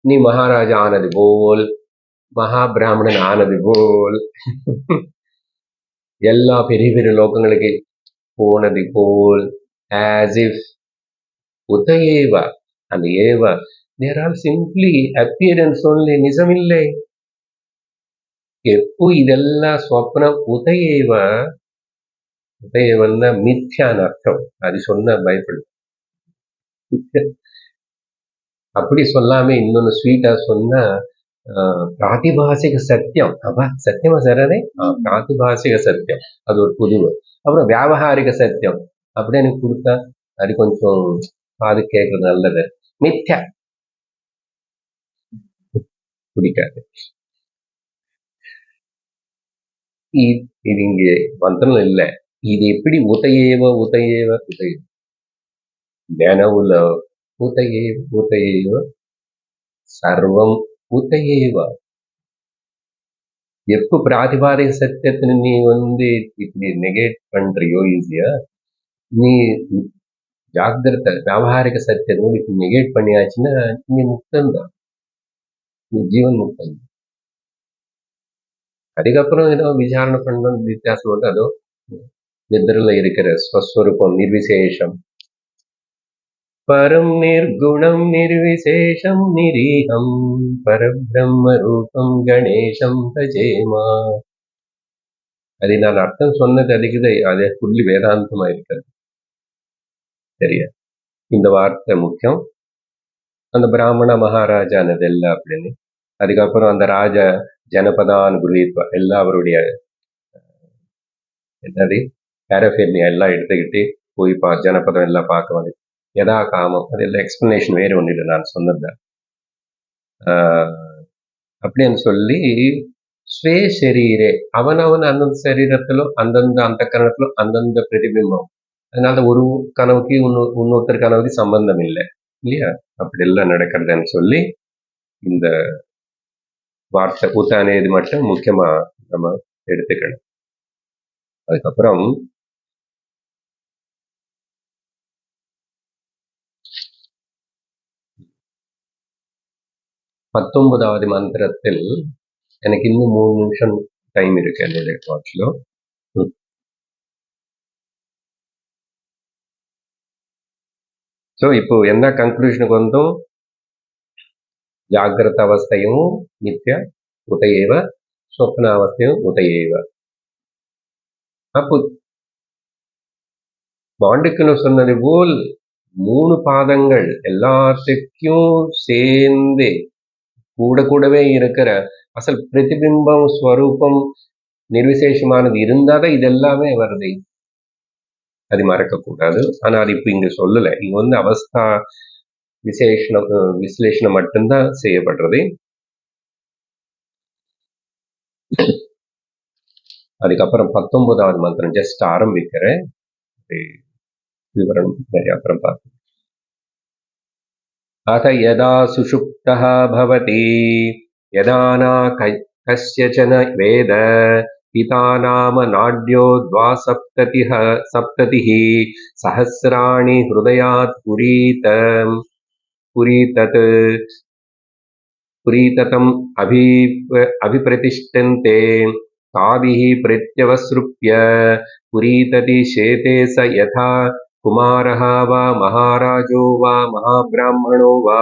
A: நீ மகாராஜா ஆனது போல், மகாபிராமணன் ஆனது போல், எல்லா பெரிய பெரிய லோகங்களுக்கு போனது போல், as if உதயேவா, அந்த ஏவா there are simply appearance only, நிஜமில்லை. எப்போ இதெல்லாம் ஸ்வப்னம் உதயேவ, உதயவன்னா மித்யான அர்த்தம். அது சொன்ன பைபிள் அப்படி சொல்லாம இன்னொன்னு ஸ்வீட்டா சொன்னா பிராதிபாசிக சத்தியம். அப்பா சத்தியமா சரதே பிராதிபாசிக சத்தியம், அது ஒரு புதுவு. அப்புறம் வியாபகாரிக சத்தியம் அப்படி எனக்கு கொடுத்தா அது கொஞ்சம் காது கேட்கறது நல்லது. மித்யா பிடிக்காது. இது இங்கே மந்திரம் இல்லை. இது எப்படி உதயேவ உதயேவ உதய நனவுல உதயேவ உதயேவ சர்வம் உதயேவ. எப்போ பிராதிபாதிக சத்தியത്തിന് நீ வந்து இப்படி நெகேட் பண்றியோ ஈஸியா, நீ ஜாகிரத வியாபாரிக சத்தியத்தை இப்ப நெகேட் பண்ணியாச்சுன்னா நீ முக்தம் தான், நீ ஜீவன் முக்தம். அதுக்கப்புறம் ஏதோ விசாரணை பண்ணணும் வித்தியாசம் வந்து அதோ நிதிரில் இருக்கிற ஸ்வஸ்வரூபம் நிர்விசேஷம் பரம் நிர்குணம் நிர்விசேஷம் நிரீகம் பரபிரம்ம ரூபம் கணேசம் பஜேமா. அது நான் அர்த்தம் சொன்னது அதுக்குது, அது புள்ளி வேதாந்தமா இருக்கிறது. சரியா, இந்த வார்த்தை முக்கியம். அந்த பிராமண மகாராஜானது எல்லாம் அப்படின்னு. அதுக்கப்புறம் அந்த ராஜா ஜனபதான் குருத்வா எல்லாம் அவருடைய என்னது பேரஃபேர்னியா எல்லாம் எடுத்துக்கிட்டு போய் ஜனபதம் எல்லாம் பார்க்க வந்து எதா காமம் அதெல்லாம் எக்ஸ்பிளனேஷன் வேறு ஒன்று இல்லை, நான் சொன்னதுதான். அப்படின்னு சொல்லி ஸ்வே சரீரே அவனவன் அந்தந்த சரீரத்திலும் அந்தந்த அந்த கரணத்திலும் அந்தந்த பிரதிபிம்பம். அதனால ஒரு கனவுக்கு இன்னொருத்தர் கனவுக்கு சம்பந்தம் இல்லை இல்லையா, அப்படி எல்லாம் நடக்கிறதுன்னு சொல்லி இந்த வார்த்தை உத்தானே இது மட்டும் முக்கியமா நம்ம எடுத்துக்கணும். அதுக்கப்புறம் 19வது மந்திரத்தில் எனக்கு இன்னும் 3 நிமிஷம் டைம் இருக்கு என்னுடைய வாட்ச்ல. ஸோ இப்போ என்ன கன்க்ளூஷனுக்கு வந்தோம்? ಜಾಗ್ರತ ಅವಸ್ಥೆಯು ನಿತ್ಯ ಉದಯೇವ, ಸ್ವಪ್ನಾವಸ್ಥೆಯು ಉದಯೇವ. அப்போ மாண்டிக்கனு சொன்னது போல் 3 பாதங்கள் எல்லாத்துக்கும் சேர்ந்து கூடவே இருக்கிற அசல் பிரதிபிம்பம் ஸ்வரூபம் நிர்விசேஷமானது இருந்தாதான் இது எல்லாமே வருது. அது மறக்கக்கூடாது. ஆனா அது இப்ப இங்க சொல்லல. இங்க வந்து அவஸ்தா விசேஷனம் மட்டும்தான் செய்யப்படுறது. அதுக்கப்புறம் 19வது மந்திரம் ஜஸ்ட் ஆரம்பிக்கிறேன், விவரணம் அப்புறம் பார்த்து. அத யதா சுஷுப்தः பவதி யதா ந கஸ்யச்சன வேத பிதா நாம நாட்யோ द्वासप्ततिः சஹஸ்ராணி ஹ்ருதயாத் புரீததம் அபிப்ரதிஷ்டந்தே தாபிஹ பிரத்யவஸ்ருப்ய புரீததி சேதே ச யதா குமாரः வா மகாராஜோ வா மகாபிராமணோ வா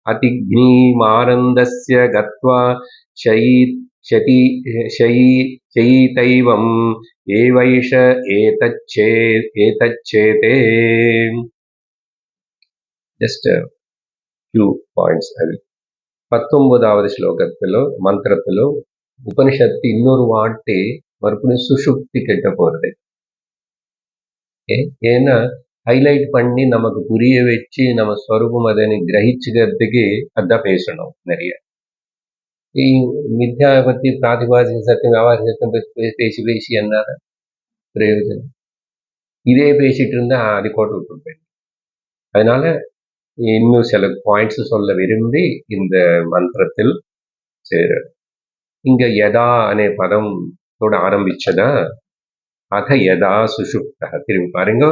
A: அதிக்னீமானந்தஸ்ய கத்வா ஷயீதைவம் ஏவைஷ ஏதச்சேதே. Just few points. 19வது ஸ்லோகத்திலோ மந்திரத்திலோ உபனிஷத்து இன்னொரு வாட்டி மறுபடியும் சுஷுப்தி கெட்ட போறது. ஏன்னா ஹைலைட் பண்ணி நமக்கு புரிய வச்சு நம்ம ஸ்வரூபம் அதை கிரகிச்சுக்கிறதுக்கு அதான் பேசணும் நிறைய. மித்யா பத்தி பிராதிபாசிக சத்தியம் வியாபாரிக சத்தியம் பேசி பேசி என்ன பிரயோஜனம்? இதே பேசிட்டு இருந்தா அது கோட்டை விட்டு போயிடும். அதனால இன்னும் சில பாயிண்ட்ஸ் சொல்ல விரும்பி இந்த மந்திரத்தில் சேர. இங்க யதா அనే பதத்தோட ஆரம்பிச்சதா அத யதா சுஷுப்தா. திரும்பி பாருங்க.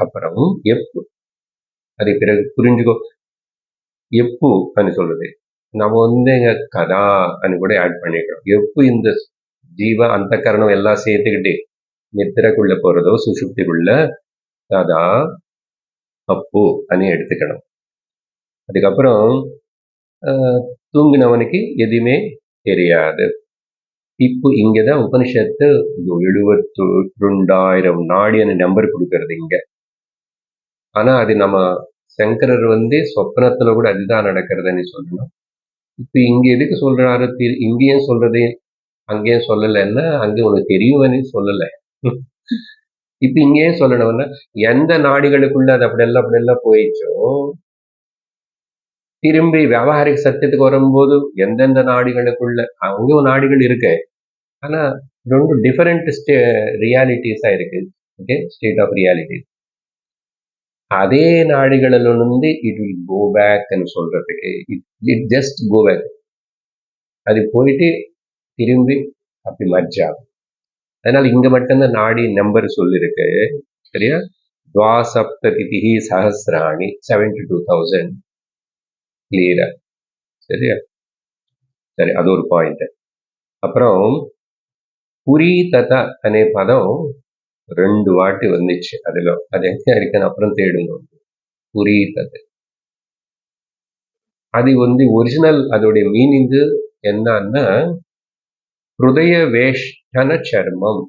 A: அப்புறம் எப்பு, அது பிறகு புரிஞ்சுக்கோ. எப்பு అని சொல்லுது. நம்ம இங்க கதா అని கூட ஆட் பண்ணிக்கிறோம். எப்பு இந்த ஜீவ அந்த கரணம் எல்லாம் சேர்த்துக்கிட்டு நித்திரைக்குள்ள போறதோ சுஷுப்திக்குள்ள கதா அப்பு అని எடுத்துக்கணும். அதுக்கப்புறம் தூங்கினவனுக்கு எதுவுமே தெரியாது. இப்போ இங்கதான் உபனிஷத்து 72,000 நாடின்னு நம்பர் கொடுக்கறது இங்க. ஆனா அது நம்ம சங்கரர் சொப்னத்துல கூட அதுதான் நடக்கிறதுன்னு சொல்லணும். இப்ப இங்க எதுக்கு சொல்றாரு? இங்கேயும் சொல்றது அங்கேயும் சொல்லலைன்னா அங்கே உனக்கு தெரியும்னு சொல்லல. இப்ப இங்கேயும் சொல்லணும்னா எந்த நாடிகளுக்குள்ள அது அப்படியெல்லாம் போயிடுச்சோ திரும்பி வியாபாரிக சத்தியத்துக்கு வரும்போது எந்தெந்த நாடிகளுக்குள்ள அங்கேயும் நாடிகள் இருக்கு. ஆனா ரெண்டு டிஃபரெண்ட் ரியாலிட்டிஸா இருக்கு. Okay, state of reality. அதே நாடுகளிலிருந்து இட் வில் கோ பேக் சொல்றதுக்கு இட் ஜஸ்ட் கோ பேக். அது போயிட்டு திரும்பி அப்படி மர்ஜ் ஆகும். அதனால இங்க மட்டும்தான் நாடி நம்பர் சொல்லிருக்கு. சரியா? துவாசப்ததிதி சஹசிராணி 72,000 கிளியரா? சரியா? சரி, அது ஒரு பாயிண்ட். அப்புறம் புரி தத அనే பதம் 2 வாட்டி வந்துச்சு. அதுல அது எங்க இருக்குன்னு அப்புறம் தேடுங்க. புரி தத அது ஒரிஜினல் அதோடைய மீனிங் என்னன்னா ஹிருதய வேஷ்டன சர்மம்.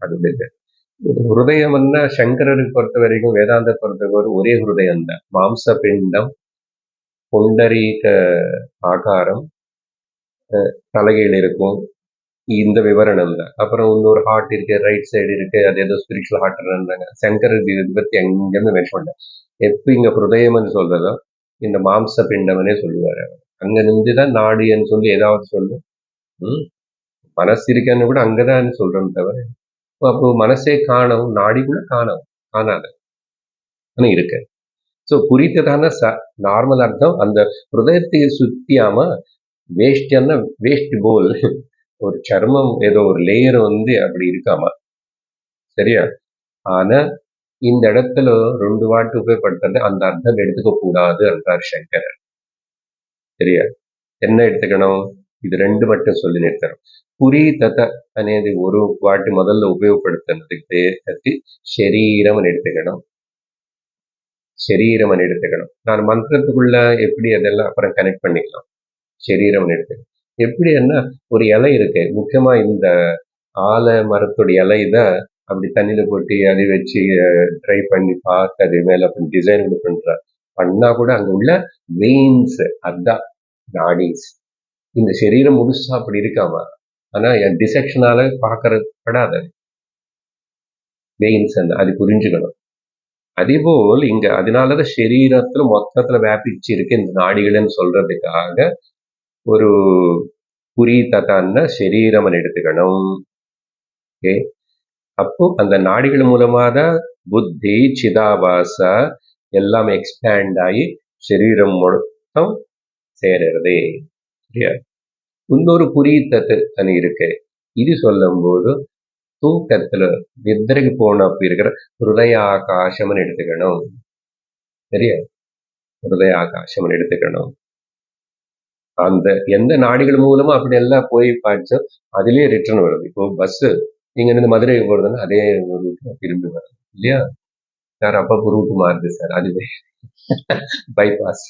A: அது ஹிருதயம்னா சங்கரருக்கு பொறுத்த வரைக்கும் வேதாந்த பொறுத்த வரைக்கும் ஒரே ஹிருதயம் தான். மாம்ச பிண்டம், புண்டரீக ஆகாரம், தலைகையில் இருக்கும். இந்த விவரணம் தான். அப்புறம் இன்னொரு ஹார்ட் இருக்கு, ரைட் சைடு இருக்கு, அது ஏதோ ஸ்பிரிச்சுவல் ஹார்ட் இருந்தாங்க. சங்கரர் இதை பத்தி எங்கேருந்து மென்ஷன் பண்ண. எப்ப இங்க ஹிருதயம்னு சொல்றதோ இந்த மாம்ச பிண்டம்னே சொல்லுவாரு. அங்க நின்றுதான் நாடின்னு சொல்லி ஏதாவது சொல்லு. மனசு இருக்கன்னு கூட அங்கதான் சொல்றோம் தவிர அப்போ மனசே காணும், நாடி கூட காணாது, ஆனா இருக்கு. ஸோ புரித்ததான நார்மல் அர்த்தம் அந்த ஹிருதயத்தை சுத்தியாம வேஷ்டியான வேஸ்ட் போல் ஒரு சர்மம் ஏதோ ஒரு லேயர் அப்படி இருக்காமா. சரியா? ஆனா இந்த இடத்துல 2 வாட்டி உபயோகப்படுத்துறது அந்த அர்த்தம் எடுத்துக்க கூடாது என்றார் சங்கரர். சரியா? என்ன எடுத்துக்கணும்? இது 2 மட்டும் சொல்லி நிறுத்தணும். புரி தத అనేది ஒரு வாட்டி முதல்ல உபயோகப்படுத்துறதுக்கு சரீரம் எடுத்துக்கணும். சரீரம் எடுத்துக்கணும். நான் மந்திரத்துக்குள்ள எப்படி அதெல்லாம் அப்புறம் கனெக்ட் பண்ணிக்கலாம். சரீரம் எடுத்துக்கணும். எப்படி என்ன ஒரு இலை இருக்கு, முக்கியமா இந்த ஆலை மரத்துடைய இலை தான் அப்படி தண்ணியில போட்டு அதை வச்சு ட்ரை பண்ணி பார்த்து அது மேல அப்படி டிசைன் பண்ணா கூட அங்க உள்ள வெயின்ஸ் அதான் நாடிஸ். இந்த சரீரம் முழுசா அப்படி இருக்காமா. ஆனா என் டிசெக்ஷனால பார்க்கறது படாது வெயின்ஸ். அது புரிஞ்சுக்கணும். அதேபோல் இங்க அதனாலதான் சரீரத்துல மொத்தத்துல வியாபிச்சு இருக்கு இந்த நாடிகள்னு சொல்றதுக்காக ஒரு புரி ததான்னா சரீரம் எடுத்துக்கணும். ஓகே, அப்போ அந்த நாடிகள் மூலமா தான் புத்தி சிதாபாச எல்லாம் எக்ஸ்பேண்ட் ஆகி சரீரம் மொத்தம் சேருறதே. சரியா? இன்னொரு புரி தத்து இருக்கு. இது சொல்லும் போது தூக்கத்துல நித்திரைக்கு போனப்ப இருக்கிற ஹிருதய ஆகாசம் எடுத்துக்கணும். சரியா? ஹிருதய ஆகாசம் எடுத்துக்கணும். அந்த எந்த நாடிகள் மூலமா அப்படி எல்லாம் போய் பார்த்தோ அதுலயே ரிட்டர்ன் வருது. இப்போ பஸ் இங்க இருந்து மதுரை போறதுன்னா அதே ரூட்ல திரும்பி வருது இல்லையா சார்? அப்பப்போ ரூட் மாறுது சார், அதுவே பைபாஸ்.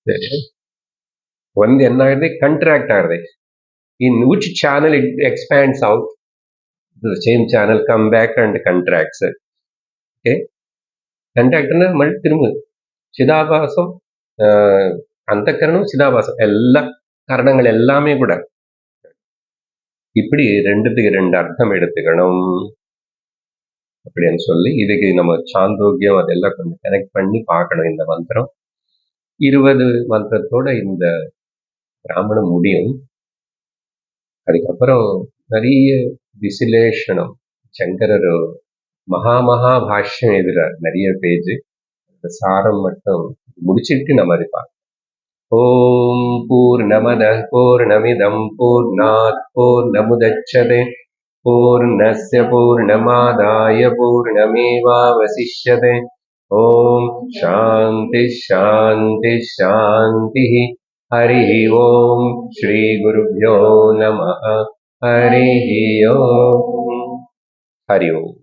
A: சரி, என்ன ஆகுது? கண்ட்ராக்ட் ஆகுது. in which channel it expands out, the same channel come back and contracts. Okay, contractனா மறுபடியும் திரும்ப சிதாபாசம் அந்த கரணம் சிதாபாசம் எல்லா கரணங்கள் எல்லாமே கூட இப்படி 2த்துக்கு 2 அர்த்தம் எடுத்துக்கணும். அப்படின்னு சொல்லி இதுக்கு நம்ம சாந்தோக்கியம் அதெல்லாம் கொஞ்சம் கனெக்ட் பண்ணி பார்க்கணும். இந்த மந்திரம் 20 மந்திரத்தோட இந்த பிராமணம் முடியும். அதுக்கப்புறம் நிறைய விசிலேஷனம், சங்கரர் மகா பாஷ்யம் எழுதுறார், நிறைய பேஜ். அந்த சாரம் மட்டும் முடிச்சிட்டு நம்ம அதை பார்க்கலாம். ஓம் பூர்ணமதః பூர்ணமிதம் பூர்ணாத் பூர்ணமுதச்யதே பூர்ணஸ்ய பூர்ணமாதாய பூர்ணமேவாவசிஷ்யதே. ஓம் சாந்தி சாந்தி சாந்தி. हरिः ओम श्री गुरुभ्यो नमः. हरिः ओम. हरि ओम.